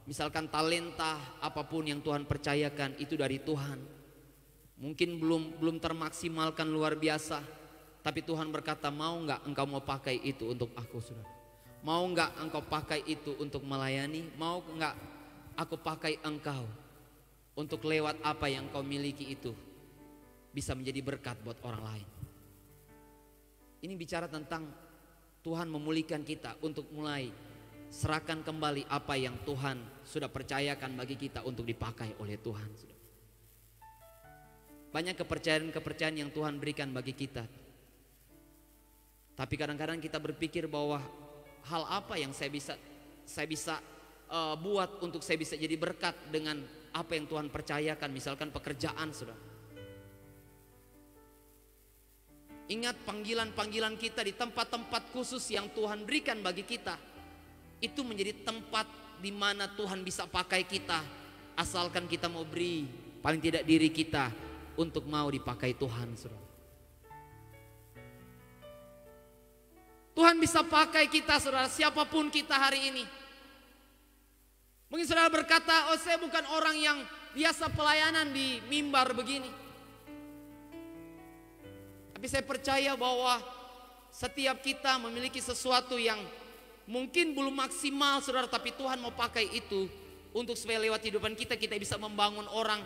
misalkan talenta apapun yang Tuhan percayakan itu dari Tuhan. Mungkin belum termaksimalkan luar biasa, tapi Tuhan berkata, mau nggak engkau mau pakai itu untuk aku, saudara? Mau nggak engkau pakai itu untuk melayani? Mau nggak aku pakai engkau untuk lewat apa yang kau miliki itu bisa menjadi berkat buat orang lain? Ini bicara tentang Tuhan memulihkan kita untuk mulai serahkan kembali apa yang Tuhan sudah percayakan bagi kita untuk dipakai oleh Tuhan, saudara. Banyak kepercayaan-kepercayaan yang Tuhan berikan bagi kita. Tapi kadang-kadang kita berpikir bahwa hal apa yang saya bisa buat untuk saya bisa jadi berkat dengan apa yang Tuhan percayakan, misalkan pekerjaan, saudara. Ingat panggilan-panggilan kita di tempat-tempat khusus yang Tuhan berikan bagi kita. Itu menjadi tempat di mana Tuhan bisa pakai kita, asalkan kita mau beri paling tidak diri kita untuk mau dipakai Tuhan, saudara. Tuhan bisa pakai kita, saudara, siapapun kita hari ini. Mungkin saudara berkata, oh saya bukan orang yang biasa pelayanan di mimbar begini. Tapi saya percaya bahwa setiap kita memiliki sesuatu yang mungkin belum maksimal, saudara, tapi Tuhan mau pakai itu untuk supaya lewat kehidupan kita bisa membangun orang.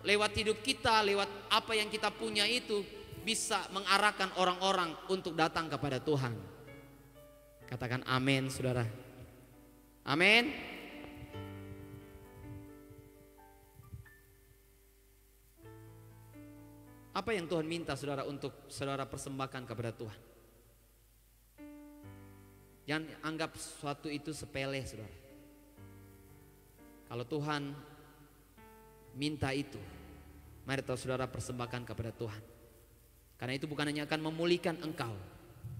Lewat hidup kita, lewat apa yang kita punya itu bisa mengarahkan orang-orang untuk datang kepada Tuhan. Katakan amin, saudara. Amin. Apa yang Tuhan minta, saudara, untuk saudara persembahkan kepada Tuhan? Jangan anggap sesuatu itu sepele, saudara. Kalau Tuhan minta itu, mari saudara persembahkan kepada Tuhan. Karena itu bukan hanya akan memulihkan engkau,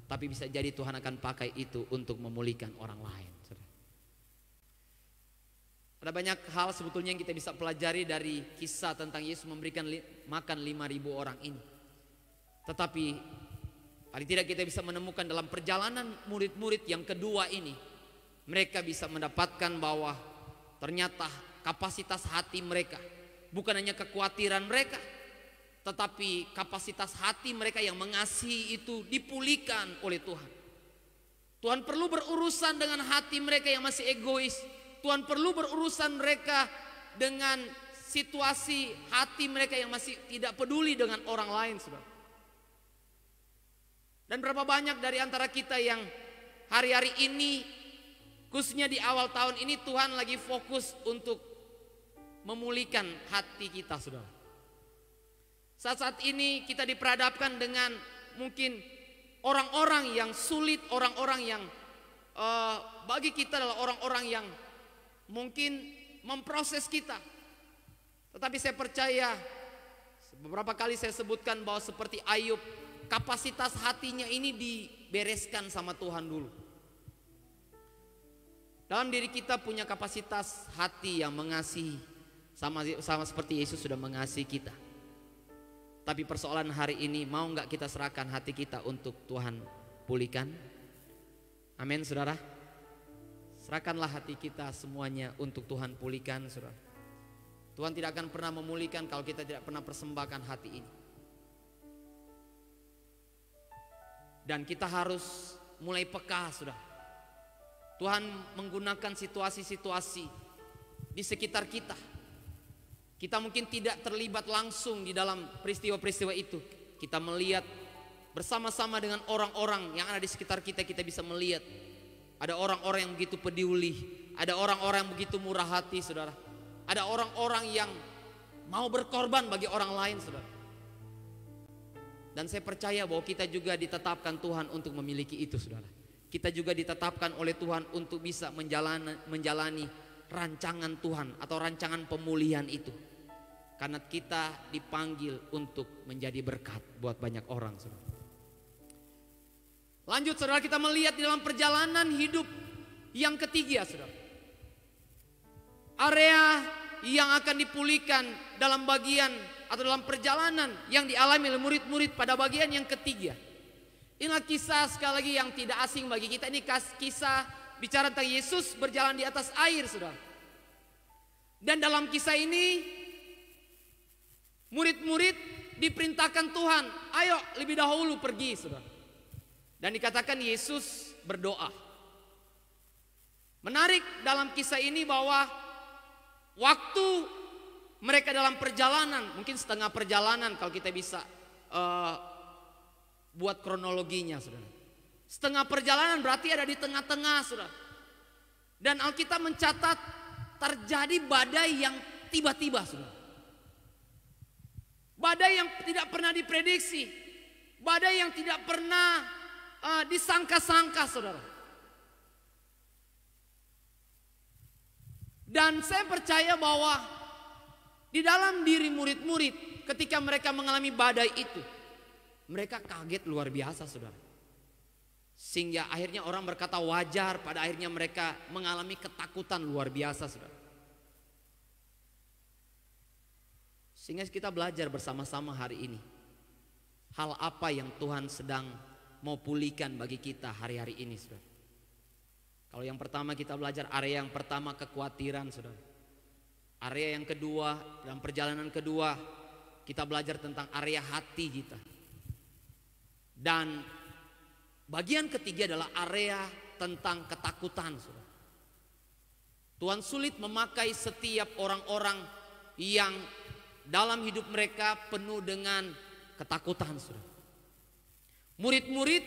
tapi bisa jadi Tuhan akan pakai itu untuk memulihkan orang lain, saudara. Ada banyak hal sebetulnya yang kita bisa pelajari dari kisah tentang Yesus memberikan makan 5.000 orang ini. Tetapi paling tidak kita bisa menemukan dalam perjalanan murid-murid yang kedua ini, mereka bisa mendapatkan bahwa ternyata kapasitas hati mereka, bukan hanya kekhawatiran mereka, tetapi kapasitas hati mereka yang mengasihi itu dipulihkan oleh Tuhan. Tuhan perlu berurusan dengan hati mereka yang masih egois. Tuhan perlu berurusan mereka dengan situasi hati mereka yang masih tidak peduli dengan orang lain, saudara. Dan berapa banyak dari antara kita yang hari-hari ini, khususnya di awal tahun ini, Tuhan lagi fokus untuk memulihkan hati kita, saudara. Saat-saat ini kita diperhadapkan dengan mungkin orang-orang yang sulit, orang-orang yang bagi kita adalah orang-orang yang mungkin memproses kita. Tetapi saya percaya, beberapa kali saya sebutkan bahwa seperti Ayub, kapasitas hatinya ini dibereskan sama Tuhan dulu. Dalam diri kita punya kapasitas hati yang mengasihi, sama seperti Yesus sudah mengasihi kita. Tetapi persoalan hari ini, mau nggak kita serahkan hati kita untuk Tuhan pulihkan? Amin saudara. Serahkanlah hati kita semuanya untuk Tuhan pulihkan saudara. Tuhan tidak akan pernah memulihkan kalau kita tidak pernah persembahkan hati ini. Dan kita harus mulai peka saudara. Tuhan menggunakan situasi-situasi di sekitar kita. Kita mungkin tidak terlibat langsung di dalam peristiwa-peristiwa itu. Kita melihat bersama-sama dengan orang-orang yang ada di sekitar kita, kita bisa melihat. Ada orang-orang yang begitu peduli, ada orang-orang yang begitu murah hati saudara. Ada orang-orang yang mau berkorban bagi orang lain saudara. Dan saya percaya bahwa kita juga ditetapkan Tuhan untuk memiliki itu saudara. Kita juga ditetapkan oleh Tuhan untuk bisa menjalani rancangan Tuhan atau rancangan pemulihan itu. Karena kita dipanggil untuk menjadi berkat buat banyak orang saudara. Lanjut saudara, kita melihat di dalam perjalanan hidup yang ketiga saudara. Area yang akan dipulihkan dalam bagian atau dalam perjalanan yang dialami oleh murid-murid pada bagian yang ketiga. Inilah kisah sekali lagi yang tidak asing bagi kita. Ini kisah bicara tentang Yesus berjalan di atas air saudara. Dan dalam kisah ini murid-murid diperintahkan Tuhan, ayo lebih dahulu pergi saudara. Dan dikatakan Yesus berdoa. Menarik dalam kisah ini bahwa waktu mereka dalam perjalanan, mungkin setengah perjalanan kalau kita bisa buat kronologinya saudara. Setengah perjalanan berarti ada di tengah-tengah saudara. Dan Alkitab mencatat terjadi badai yang tiba-tiba saudara. Badai yang tidak pernah diprediksi, badai yang tidak pernah disangka-sangka saudara. Dan saya percaya bahwa di dalam diri murid-murid ketika mereka mengalami badai itu, mereka kaget luar biasa saudara. Sehingga akhirnya orang berkata wajar, pada akhirnya mereka mengalami ketakutan luar biasa saudara. Sehingga kita belajar bersama-sama hari ini, hal apa yang Tuhan sedang mau pulihkan bagi kita hari-hari ini saudara. Kalau yang pertama kita belajar area yang pertama kekhawatiran saudara. Area yang kedua dalam perjalanan kedua kita belajar tentang area hati kita. Dan bagian ketiga adalah area tentang ketakutan saudara. Tuhan sulit memakai setiap orang-orang yang dalam hidup mereka penuh dengan ketakutan saudara. Murid-murid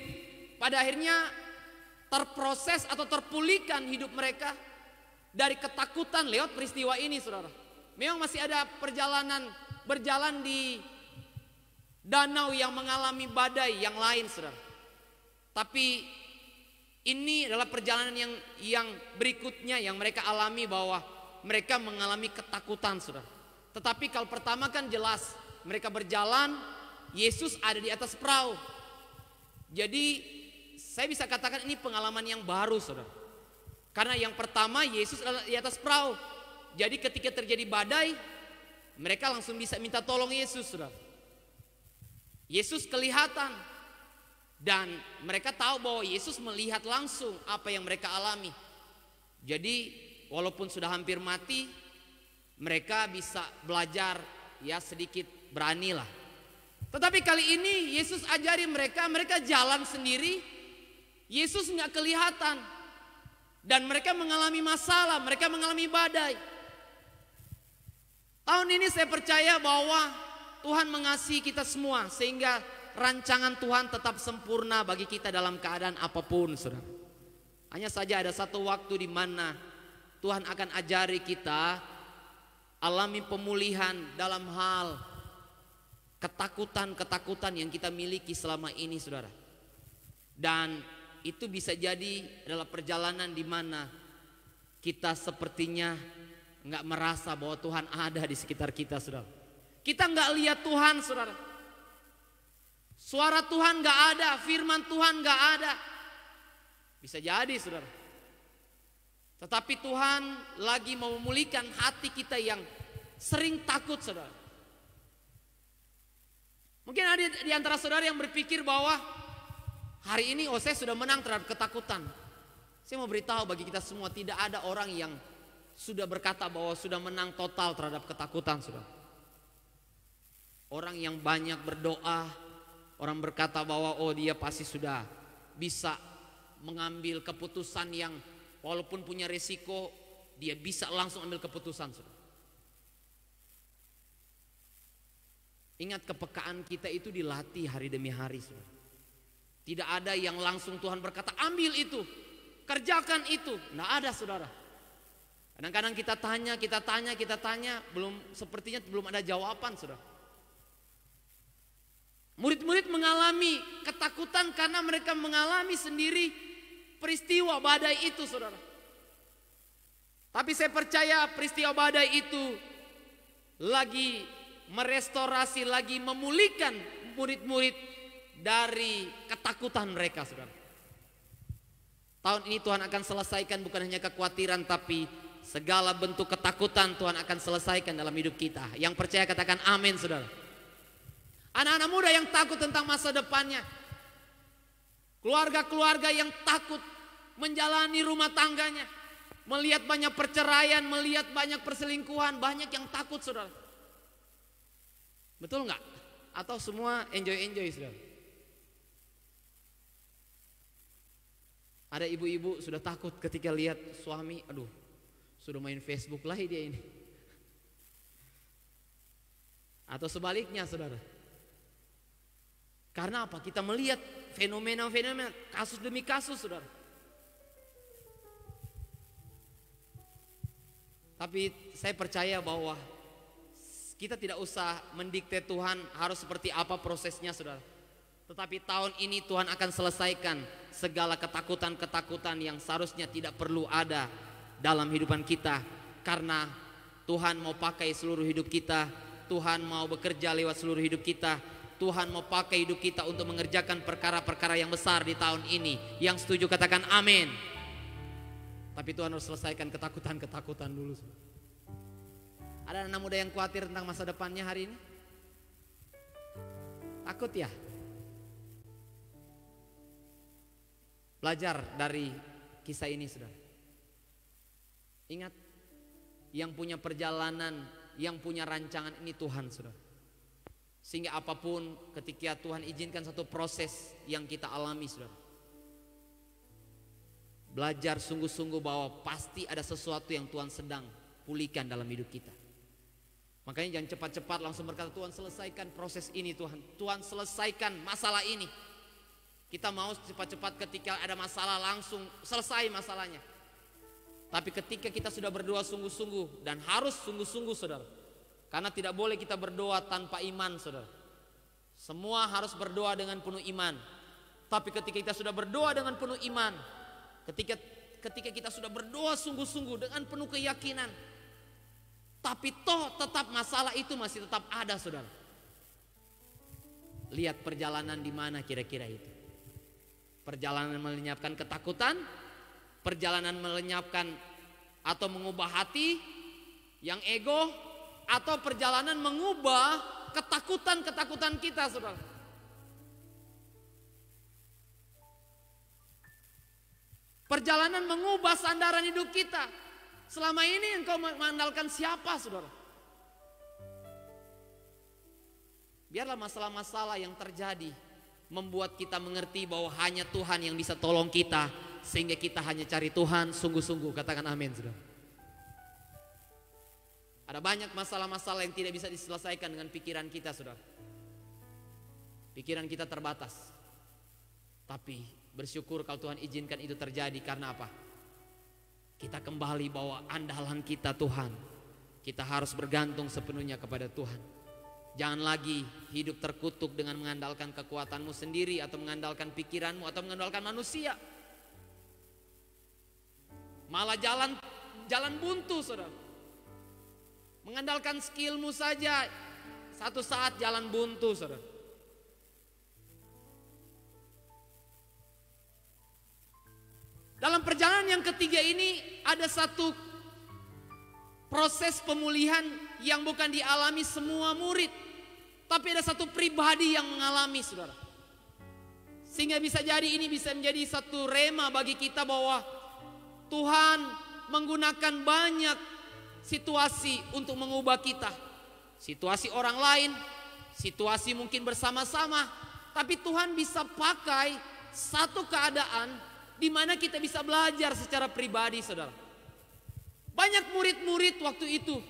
pada akhirnya terproses atau terpulihkan hidup mereka dari ketakutan lewat peristiwa ini saudara. Memang masih ada perjalanan berjalan di danau yang mengalami badai yang lain saudara. Tapi ini adalah perjalanan yang berikutnya yang mereka alami bahwa mereka mengalami ketakutan saudara. Tetapi kalau pertama kan jelas mereka berjalan, Yesus ada di atas perahu. Jadi saya bisa katakan ini pengalaman yang baru saudara. Karena yang pertama Yesus ada di atas perahu. Jadi ketika terjadi badai, mereka langsung bisa minta tolong Yesus saudara. Yesus kelihatan. Dan mereka tahu bahwa Yesus melihat langsung apa yang mereka alami. Jadi walaupun sudah hampir mati, mereka bisa belajar ya sedikit beranilah. Tetapi kali ini Yesus ajari mereka jalan sendiri. Yesus nggak kelihatan. Dan mereka mengalami masalah, mereka mengalami badai. Tahun ini saya percaya bahwa Tuhan mengasihi kita semua sehingga rancangan Tuhan tetap sempurna bagi kita dalam keadaan apapun saudara. Hanya saja ada satu waktu di mana Tuhan akan ajari kita alami pemulihan dalam hal ketakutan-ketakutan yang kita miliki selama ini saudara. Dan itu bisa jadi adalah perjalanan di mana kita sepertinya nggak merasa bahwa Tuhan ada di sekitar kita saudara. Kita nggak lihat Tuhan saudara. Suara Tuhan nggak ada, firman Tuhan nggak ada. Bisa jadi saudara. Tetapi Tuhan lagi mau memulihkan hati kita yang sering takut saudara. Mungkin ada di antara saudara yang berpikir bahwa hari ini saya sudah menang terhadap ketakutan. Saya mau beritahu bagi kita semua, tidak ada orang yang sudah berkata bahwa sudah menang total terhadap ketakutan, saudara. Orang yang banyak berdoa, orang berkata bahwa dia pasti sudah bisa mengambil keputusan yang walaupun punya resiko, dia bisa langsung ambil keputusan, saudara. Ingat, kepekaan kita itu dilatih hari demi hari, saudara. Tidak ada yang langsung Tuhan berkata ambil itu, kerjakan itu. Tidak ada, saudara. Kadang-kadang kita tanya, sepertinya belum ada jawaban, saudara. Murid-murid mengalami ketakutan karena mereka mengalami sendiri peristiwa badai itu, saudara. Tapi saya percaya peristiwa badai itu lagi merestorasi, lagi memulihkan murid-murid dari ketakutan mereka, saudara. Tahun ini Tuhan akan selesaikan bukan hanya kekhawatiran, tapi segala bentuk ketakutan Tuhan akan selesaikan dalam hidup kita. Yang percaya katakan amin, saudara. Anak-anak muda yang takut tentang masa depannya, keluarga-keluarga yang takut menjalani rumah tangganya, melihat banyak perceraian, melihat banyak perselingkuhan, banyak yang takut, saudara. Betul nggak? Atau semua enjoy, saudara? Ada ibu-ibu sudah takut ketika lihat suami, sudah main Facebook lagi dia ini. Atau sebaliknya, saudara. Karena apa? Kita melihat fenomena-fenomena, kasus demi kasus, saudara. Tapi saya percaya bahwa kita tidak usah mendikte Tuhan harus seperti apa prosesnya, saudara. Tetapi tahun ini Tuhan akan selesaikan segala ketakutan-ketakutan yang seharusnya tidak perlu ada dalam kehidupan kita. Karena Tuhan mau pakai seluruh hidup kita, Tuhan mau bekerja lewat seluruh hidup kita, Tuhan mau pakai hidup kita untuk mengerjakan perkara-perkara yang besar di tahun ini. Yang setuju katakan amin. Tapi Tuhan harus selesaikan ketakutan-ketakutan dulu. Ada anak muda yang khawatir tentang masa depannya hari ini? Takut ya? Belajar dari kisah ini, saudara. Ingat, yang punya perjalanan, yang punya rancangan ini Tuhan, saudara. Sehingga apapun ketika Tuhan izinkan satu proses yang kita alami, saudara, belajar sungguh-sungguh bahwa pasti ada sesuatu yang Tuhan sedang pulihkan dalam hidup kita. Makanya jangan cepat-cepat langsung berkata Tuhan selesaikan proses ini, Tuhan selesaikan masalah ini. Kita mau cepat-cepat ketika ada masalah langsung selesai masalahnya. Tapi ketika kita sudah berdoa sungguh-sungguh, dan harus sungguh-sungguh, saudara. Karena tidak boleh kita berdoa tanpa iman, saudara. Semua harus berdoa dengan penuh iman. Tapi ketika kita sudah berdoa dengan penuh iman, ketika kita sudah berdoa sungguh-sungguh dengan penuh keyakinan, tapi toh tetap masalah itu masih tetap ada, saudara. Lihat perjalanan di mana kira-kira itu. Perjalanan melenyapkan ketakutan, perjalanan melenyapkan atau mengubah hati yang ego, atau perjalanan mengubah ketakutan-ketakutan kita, saudara. Perjalanan mengubah sandaran hidup kita. Selama ini engkau mengandalkan siapa, saudara? Biarlah masalah-masalah yang terjadi membuat kita mengerti bahwa hanya Tuhan yang bisa tolong kita, sehingga kita hanya cari Tuhan sungguh-sungguh. Katakan amin, saudara. Ada banyak masalah-masalah yang tidak bisa diselesaikan dengan pikiran kita, saudara. Pikiran kita terbatas. Tapi bersyukur kalau Tuhan izinkan itu terjadi. Karena apa? Kita kembali bahwa andalan kita Tuhan. Kita harus bergantung sepenuhnya kepada Tuhan. Jangan lagi hidup terkutuk dengan mengandalkan kekuatanmu sendiri, atau mengandalkan pikiranmu, atau mengandalkan manusia. Malah jalan buntu, saudara. Mengandalkan skillmu saja, satu saat jalan buntu, saudara. Dalam perjalanan yang ketiga ini ada satu proses pemulihan yang bukan dialami semua murid. Tapi ada satu pribadi yang mengalami, saudara. Sehingga bisa jadi ini bisa menjadi satu rema bagi kita bahwa Tuhan menggunakan banyak situasi untuk mengubah kita. Situasi orang lain, situasi mungkin bersama-sama. Tapi Tuhan bisa pakai satu keadaan di mana kita bisa belajar secara pribadi, saudara. Banyak murid-murid waktu itu.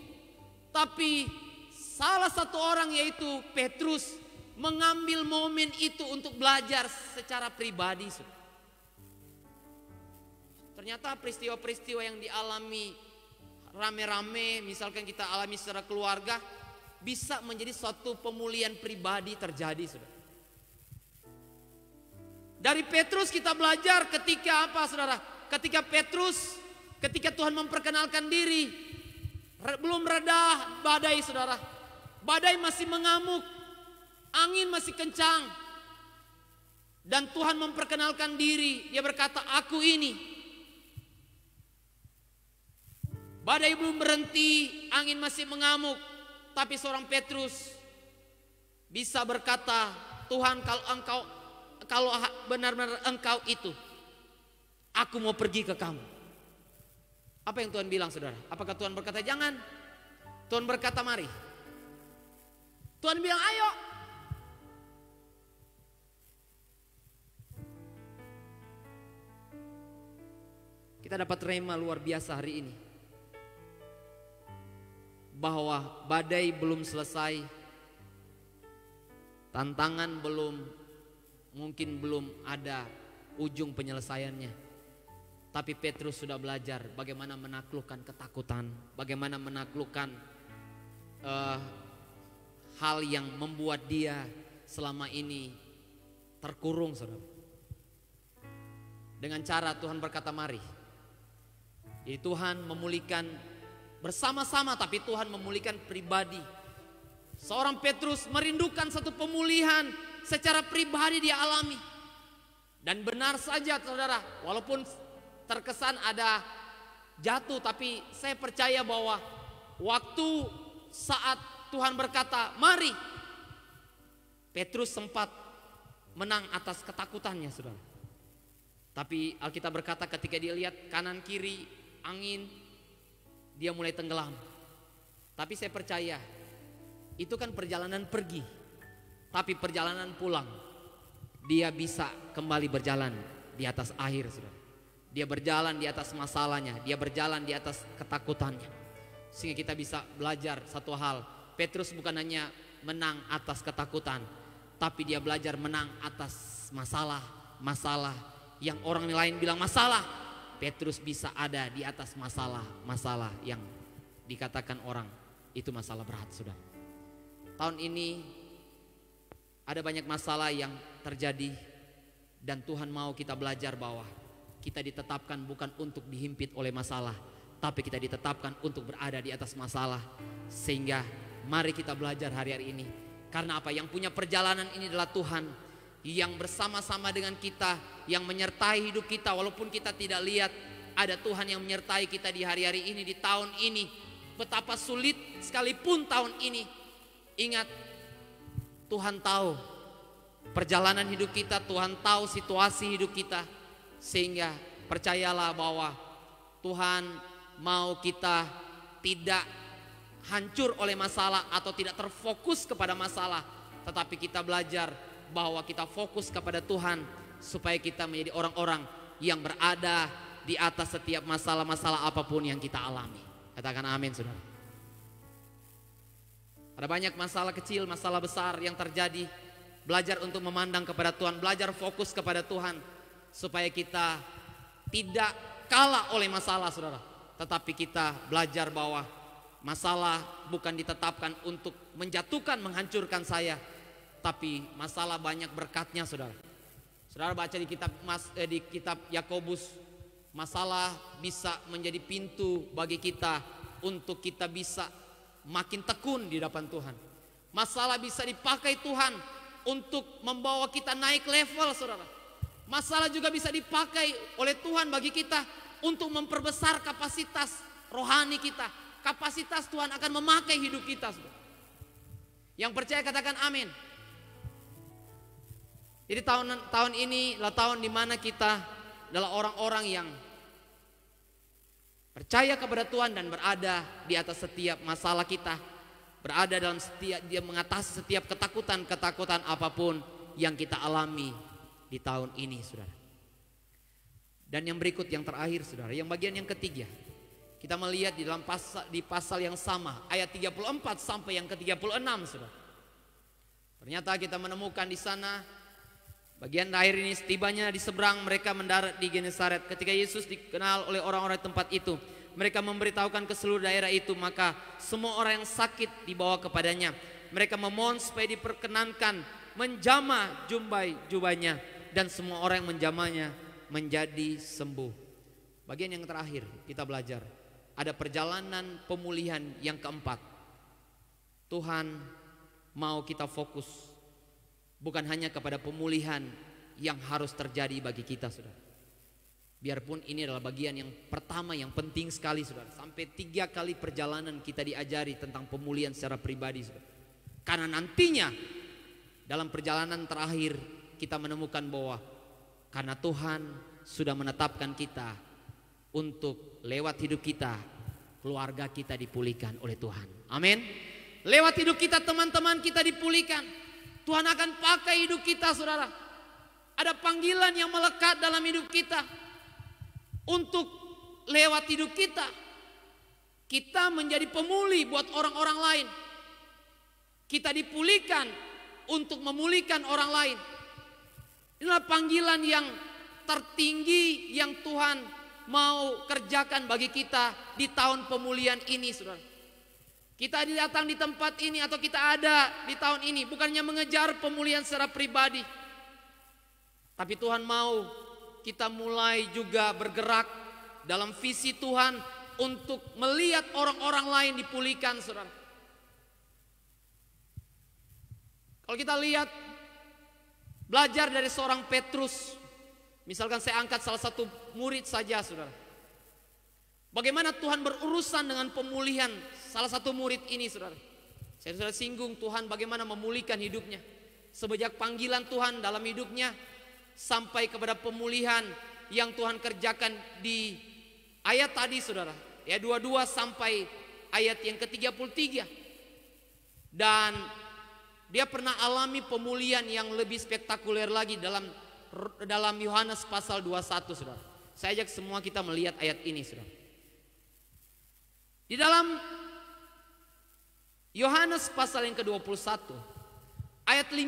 Tapi salah satu orang yaitu Petrus mengambil momen itu untuk belajar secara pribadi. Ternyata peristiwa-peristiwa yang dialami rame-rame, misalkan kita alami secara keluarga, bisa menjadi suatu pemulihan pribadi terjadi, saudara. Dari Petrus kita belajar ketika apa, saudara? Ketika Tuhan memperkenalkan diri, belum reda badai, saudara. Badai masih mengamuk, angin masih kencang. Dan Tuhan memperkenalkan diri, dia berkata, aku ini. Badai belum berhenti, angin masih mengamuk. Tapi seorang Petrus bisa berkata, Tuhan kalau benar-benar engkau itu, aku mau pergi ke kamu. Apa yang Tuhan bilang, saudara? Apakah Tuhan berkata jangan? Tuhan berkata mari. Tuhan bilang ayo. Kita dapat rema luar biasa hari ini, bahwa badai belum selesai, tantangan mungkin belum ada ujung penyelesaiannya. Tapi Petrus sudah belajar bagaimana menaklukkan ketakutan, bagaimana menaklukkan hal yang membuat dia selama ini terkurung, saudara. Dengan cara Tuhan berkata mari. Jadi Tuhan memulihkan bersama-sama, tapi Tuhan memulihkan pribadi. Seorang Petrus merindukan satu pemulihan secara pribadi dia alami. Dan benar saja, saudara, walaupun terkesan ada jatuh, tapi saya percaya bahwa waktu saat Tuhan berkata mari, Petrus sempat menang atas ketakutannya, saudara. Tapi Alkitab berkata ketika dia lihat kanan kiri angin, dia mulai tenggelam. Tapi saya percaya itu kan perjalanan pergi, tapi perjalanan pulang dia bisa kembali berjalan di atas air, saudara. Dia berjalan di atas masalahnya, dia berjalan di atas ketakutannya. Sehingga kita bisa belajar satu hal, Petrus bukan hanya menang atas ketakutan, tapi dia belajar menang atas masalah yang orang lain bilang masalah. Petrus bisa ada di atas masalah yang dikatakan orang itu masalah berat, saudara. Tahun ini ada banyak masalah yang terjadi, dan Tuhan mau kita belajar bahwa kita ditetapkan bukan untuk dihimpit oleh masalah, tapi kita ditetapkan untuk berada di atas masalah. Sehingga mari kita belajar hari-hari ini. Karena apa? Yang punya perjalanan ini adalah Tuhan, yang bersama-sama dengan kita, yang menyertai hidup kita. Walaupun kita tidak lihat, ada Tuhan yang menyertai kita di hari-hari ini, di tahun ini. Betapa sulit sekalipun tahun ini, ingat, Tuhan tahu perjalanan hidup kita, Tuhan tahu situasi hidup kita. Sehingga percayalah bahwa Tuhan mau kita tidak hancur oleh masalah atau tidak terfokus kepada masalah, tetapi kita belajar bahwa kita fokus kepada Tuhan, supaya kita menjadi orang-orang yang berada di atas setiap masalah-masalah apapun yang kita alami. Katakan amin, saudara. Ada banyak masalah kecil, masalah besar yang terjadi. Belajar untuk memandang kepada Tuhan, belajar fokus kepada Tuhan, supaya kita tidak kalah oleh masalah, saudara. Tetapi kita belajar bahwa masalah bukan ditetapkan untuk menjatuhkan, menghancurkan saya, tapi masalah banyak berkatnya, saudara. Saudara baca di kitab Yakobus, masalah bisa menjadi pintu bagi kita untuk kita bisa makin tekun di hadapan Tuhan. Masalah bisa dipakai Tuhan untuk membawa kita naik level, saudara. Masalah juga bisa dipakai oleh Tuhan bagi kita untuk memperbesar kapasitas rohani kita. Kapasitas Tuhan akan memakai hidup kita, saudara. Yang percaya katakan amin. Jadi tahun ini adalah tahun di mana kita adalah orang-orang yang percaya kepada Tuhan dan berada di atas setiap masalah kita. Berada dalam dia mengatasi setiap ketakutan apapun yang kita alami di tahun ini, saudara. Dan yang berikut yang terakhir, saudara, yang bagian yang ketiga. Kita melihat di pasal yang sama, ayat 34 sampai yang ke-36, saudara. Ternyata kita menemukan di sana bagian akhir ini, setibanya di seberang mereka mendarat di Genesaret. Ketika Yesus dikenal oleh orang-orang tempat itu, mereka memberitahukan ke seluruh daerah itu, maka semua orang yang sakit dibawa kepadanya. Mereka memohon supaya diperkenankan menjamah jubahnya, dan semua orang yang menjamahnya menjadi sembuh. Bagian yang terakhir kita belajar, ada perjalanan pemulihan yang keempat. Tuhan mau kita fokus bukan hanya kepada pemulihan yang harus terjadi bagi kita, saudara. Biarpun ini adalah bagian yang pertama yang penting sekali, saudara. Sampai 3 kali perjalanan kita diajari tentang pemulihan secara pribadi, saudara. Karena nantinya dalam perjalanan terakhir kita menemukan bahwa karena Tuhan sudah menetapkan kita untuk lewat hidup kita, keluarga kita dipulihkan oleh Tuhan. Amin. Lewat hidup kita, teman-teman kita dipulihkan. Tuhan akan pakai hidup kita, saudara. Ada panggilan yang melekat dalam hidup kita. Untuk lewat hidup kita, kita menjadi pemulih buat orang-orang lain. Kita dipulihkan untuk memulihkan orang lain. Inilah panggilan yang tertinggi yang Tuhan mau kerjakan bagi kita di tahun pemulihan ini, saudara. Kita datang di tempat ini atau kita ada di tahun ini bukannya mengejar pemulihan secara pribadi, tapi Tuhan mau kita mulai juga bergerak dalam visi Tuhan untuk melihat orang-orang lain dipulihkan, saudara. Kalau kita lihat, belajar dari seorang Petrus, misalkan saya angkat salah satu murid saja, saudara. Bagaimana Tuhan berurusan dengan pemulihan salah satu murid ini, saudara. Saya sudah singgung Tuhan bagaimana memulihkan hidupnya. Sejak panggilan Tuhan dalam hidupnya sampai kepada pemulihan yang Tuhan kerjakan di ayat tadi, saudara. Ya 22 sampai ayat yang ke-33. Dan dia pernah alami pemulihan yang lebih spektakuler lagi dalam Yohanes pasal 21, saudara. Saya ajak semua kita melihat ayat ini, saudara. Di dalam Yohanes pasal yang ke-21 ayat 15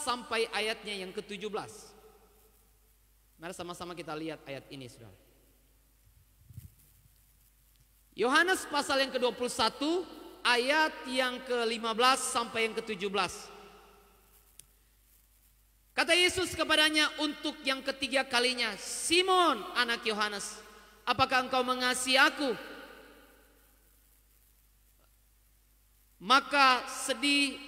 sampai ayatnya yang ke-17. Mari sama-sama kita lihat ayat ini, saudara. Yohanes pasal yang ke-21 ayat yang ke-15 sampai yang ke-17. Kata Yesus kepadanya untuk yang ketiga kalinya, Simon anak Yohanes, apakah engkau mengasihi aku? Maka sedih,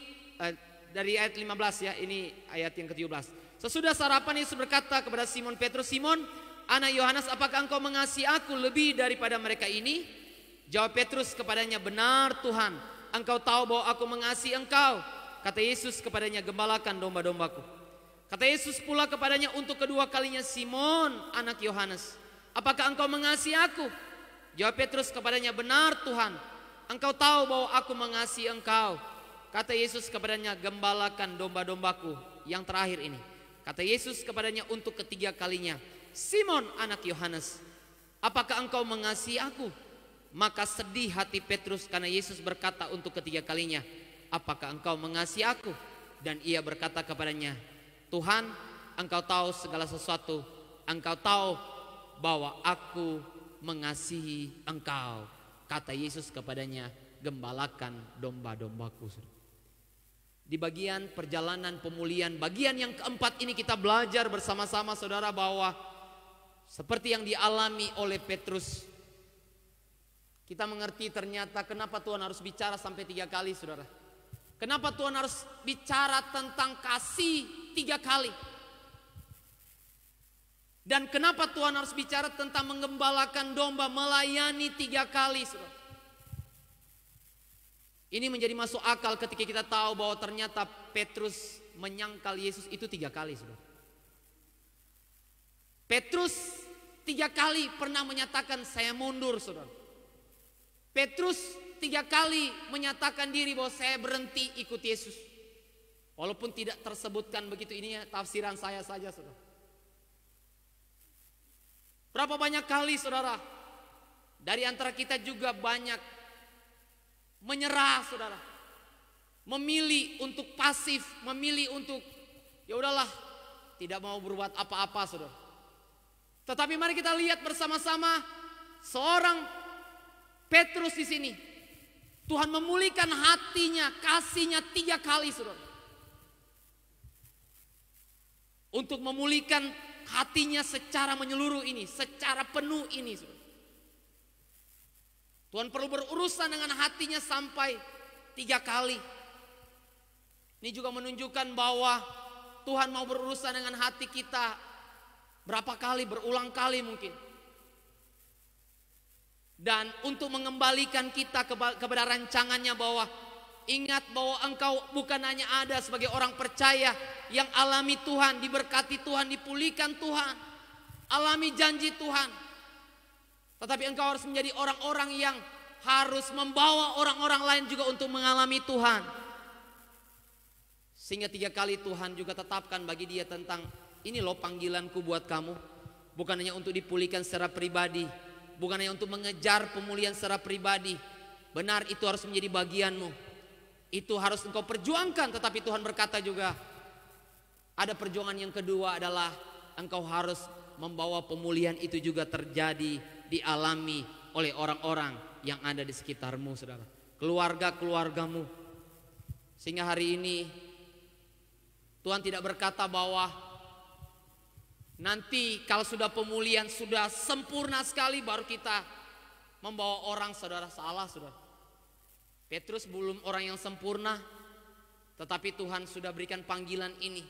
dari ayat 15 ya, ini ayat yang ke-17. Sesudah sarapan Yesus berkata kepada Simon Petrus, Simon anak Yohanes, apakah engkau mengasihi aku lebih daripada mereka ini? Jawab Petrus kepadanya, benar Tuhan, engkau tahu bahwa aku mengasihi engkau. Kata Yesus kepadanya, gembalakan domba-dombaku. Kata Yesus pula kepadanya untuk kedua kalinya, Simon anak Yohanes, apakah engkau mengasihi aku? Jawab Petrus kepadanya, benar Tuhan, engkau tahu bahwa aku mengasihi engkau. Kata Yesus kepadanya, gembalakan domba-dombaku. Yang terakhir ini, kata Yesus kepadanya untuk ketiga kalinya, Simon anak Yohanes, apakah engkau mengasihi aku? Maka sedih hati Petrus karena Yesus berkata untuk ketiga kalinya, apakah engkau mengasihi aku? Dan ia berkata kepadanya, Tuhan, engkau tahu segala sesuatu, engkau tahu bahwa aku mengasihi engkau. Kata Yesus kepadanya, gembalakan domba-dombaku. Di bagian perjalanan pemulihan, bagian yang keempat ini kita belajar bersama-sama, saudara, bahwa seperti yang dialami oleh Petrus, kita mengerti ternyata kenapa Tuhan harus bicara sampai 3 kali, saudara. Kenapa Tuhan harus bicara tentang kasih 3 kali. Dan kenapa Tuhan harus bicara tentang menggembalakan domba, melayani 3 kali, saudara. Ini menjadi masuk akal ketika kita tahu bahwa ternyata Petrus menyangkal Yesus itu 3 kali, saudara. Petrus 3 kali pernah menyatakan saya mundur, saudara. Petrus 3 kali menyatakan diri bahwa saya berhenti ikut Yesus. Walaupun tidak tersebutkan begitu, ini tafsiran saya saja, saudara. Berapa banyak kali, saudara, dari antara kita juga banyak menyerah, saudara. Memilih untuk pasif, memilih untuk ya udahlah, tidak mau berbuat apa-apa, saudara. Tetapi mari kita lihat bersama-sama seorang Petrus di sini. Tuhan memulihkan hatinya, kasihnya 3 kali, saudara. Untuk memulihkan hatinya secara menyeluruh ini, secara penuh ini, saudara. Tuhan perlu berurusan dengan hatinya sampai 3 kali. Ini juga menunjukkan bahwa Tuhan mau berurusan dengan hati kita berapa kali, berulang kali mungkin. Dan untuk mengembalikan kita kepada rancangannya, bahwa ingat bahwa engkau bukan hanya ada sebagai orang percaya yang alami Tuhan, diberkati Tuhan, dipulihkan Tuhan, alami janji Tuhan. Tetapi engkau harus menjadi orang-orang yang harus membawa orang-orang lain juga untuk mengalami Tuhan. Sehingga 3 kali Tuhan juga tetapkan bagi dia tentang ini loh panggilanku buat kamu. Bukan hanya untuk dipulihkan secara pribadi, bukan hanya untuk mengejar pemulihan secara pribadi. Benar, itu harus menjadi bagianmu. Itu harus engkau perjuangkan. Tetapi Tuhan berkata juga ada perjuangan yang kedua, adalah engkau harus membawa pemulihan itu juga terjadi, dialami oleh orang-orang yang ada di sekitarmu, saudara. Keluarga-keluargamu. Sehingga hari ini Tuhan tidak berkata bahwa nanti kalau sudah pemulihan, sudah sempurna sekali baru kita membawa orang, saudara. Salah, saudara. Petrus belum orang yang sempurna, tetapi Tuhan sudah berikan panggilan ini.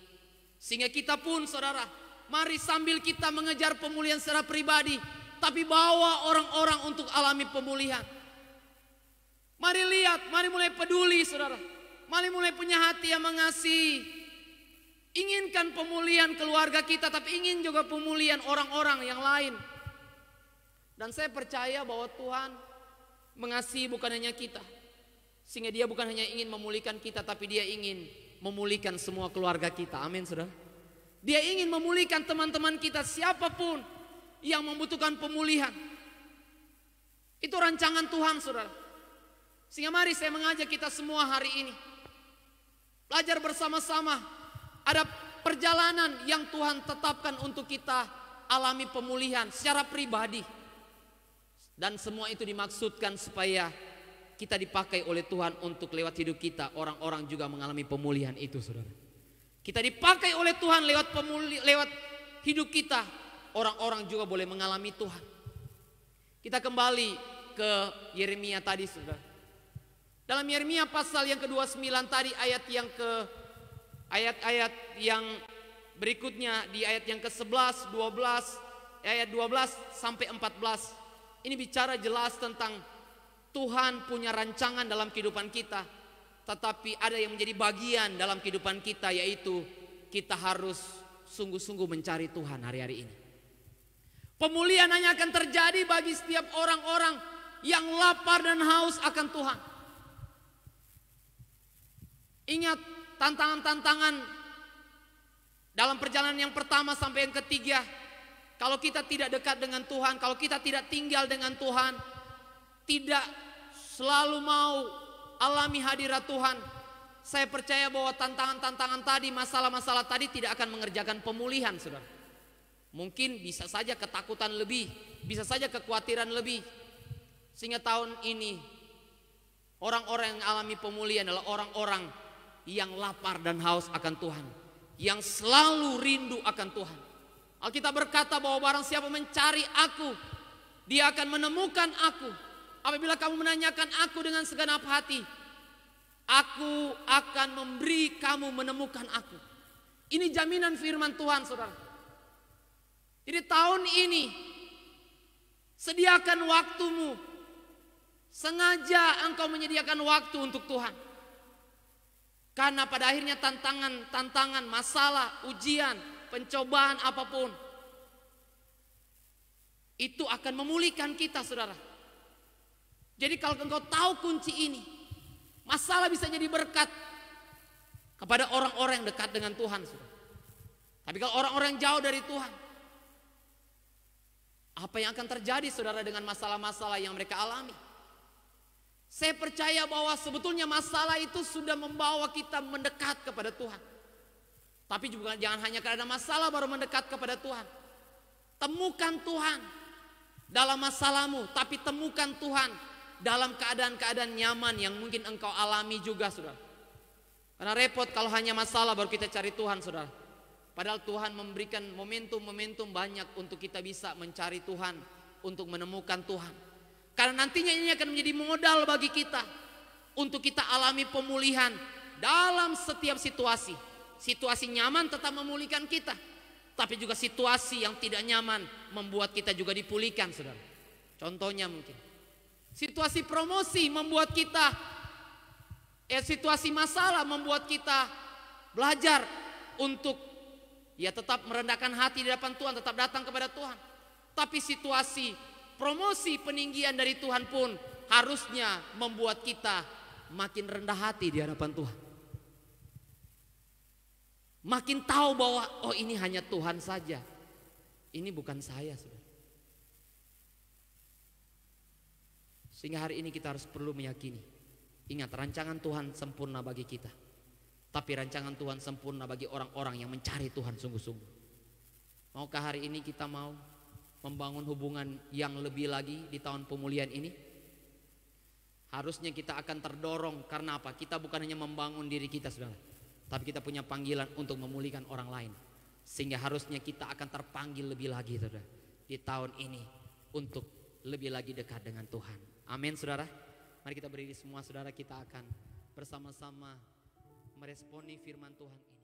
Sehingga kita pun, saudara, mari sambil kita mengejar pemulihan secara pribadi, tapi bawa orang-orang untuk alami pemulihan. Mari lihat, mari mulai peduli, saudara. Mari mulai punya hati yang mengasihi. Inginkan pemulihan keluarga kita, tapi ingin juga pemulihan orang-orang yang lain. Dan saya percaya bahwa Tuhan mengasihi bukan hanya kita. Sehingga dia bukan hanya ingin memulihkan kita, tapi dia ingin memulihkan semua keluarga kita. Amin, saudara. Dia ingin memulihkan teman-teman kita, siapapun yang membutuhkan pemulihan. Itu rancangan Tuhan, saudara. Sehingga mari saya mengajak kita semua hari ini belajar bersama-sama. Ada perjalanan yang Tuhan tetapkan untuk kita alami pemulihan secara pribadi. Dan semua itu dimaksudkan supaya kita dipakai oleh Tuhan untuk lewat hidup kita orang-orang juga mengalami pemulihan itu, saudara. Kita dipakai oleh Tuhan lewat hidup kita, orang-orang juga boleh mengalami Tuhan. Kita kembali ke Yeremia tadi, saudara. Dalam Yeremia pasal yang ke-29 tadi, ayat-ayat yang berikutnya, di ayat yang ke-11, 12, ayat 12 sampai 14. Ini bicara jelas tentang Tuhan punya rancangan dalam kehidupan kita, tetapi ada yang menjadi bagian dalam kehidupan kita, yaitu kita harus sungguh-sungguh mencari Tuhan hari-hari ini. Pemulihan hanya akan terjadi bagi setiap orang-orang yang lapar dan haus akan Tuhan. Ingat tantangan-tantangan dalam perjalanan yang pertama sampai yang ketiga. Kalau kita tidak dekat dengan Tuhan, kalau kita tidak tinggal dengan Tuhan, tidak selalu mau alami hadirat Tuhan, saya percaya bahwa tantangan-tantangan tadi, masalah-masalah tadi tidak akan mengerjakan pemulihan, saudara. Mungkin bisa saja ketakutan lebih, bisa saja kekhawatiran lebih. Sehingga tahun ini orang-orang yang alami pemulihan adalah orang-orang yang lapar dan haus akan Tuhan, yang selalu rindu akan Tuhan. Alkitab berkata bahwa barang siapa mencari aku, dia akan menemukan aku. Apabila kamu menanyakan aku dengan segenap hati, aku akan memberi kamu menemukan aku. Ini jaminan firman Tuhan, saudara. Jadi tahun ini sediakan waktumu, Sengaja engkau menyediakan waktu untuk Tuhan. Karena pada akhirnya tantangan, masalah, ujian, pencobaan apapun, itu akan memulihkan kita, saudara. Jadi kalau engkau tahu kunci ini, masalah bisa jadi berkat kepada orang-orang yang dekat dengan Tuhan, saudara. Tapi kalau orang-orang yang jauh dari Tuhan, apa yang akan terjadi, saudara, dengan masalah-masalah yang mereka alami? Saya percaya bahwa sebetulnya masalah itu sudah membawa kita mendekat kepada Tuhan. Tapi juga jangan hanya karena masalah baru mendekat kepada Tuhan. Temukan Tuhan dalam masalahmu, tapi temukan Tuhan dalam keadaan-keadaan nyaman yang mungkin engkau alami juga, saudara. Karena repot kalau hanya masalah baru kita cari Tuhan, saudara. Padahal Tuhan memberikan momentum-momentum banyak untuk kita bisa mencari Tuhan, untuk menemukan Tuhan. Karena nantinya ini akan menjadi modal bagi kita untuk kita alami pemulihan dalam setiap situasi. Situasi nyaman tetap memulihkan kita, tapi juga situasi yang tidak nyaman membuat kita juga dipulihkan, saudara. Contohnya mungkin situasi promosi membuat kita, situasi masalah membuat kita belajar untuk tetap merendahkan hati di hadapan Tuhan, tetap datang kepada Tuhan. Tapi situasi promosi peninggian dari Tuhan pun harusnya membuat kita makin rendah hati di hadapan Tuhan. Makin tahu bahwa ini hanya Tuhan saja. Ini bukan saya, saudara. Sehingga hari ini kita harus perlu meyakini. Ingat, rancangan Tuhan sempurna bagi kita. Tapi rancangan Tuhan sempurna bagi orang-orang yang mencari Tuhan sungguh-sungguh. Maukah hari ini kita mau membangun hubungan yang lebih lagi di tahun pemulihan ini? Harusnya kita akan terdorong. Karena apa? Kita bukan hanya membangun diri kita, saudara, tapi kita punya panggilan untuk memulihkan orang lain. Sehingga harusnya kita akan terpanggil lebih lagi, saudara, di tahun ini untuk lebih lagi dekat dengan Tuhan. Amin, saudara. Mari kita berdiri semua, saudara. Kita akan bersama-sama meresponi firman Tuhan ini.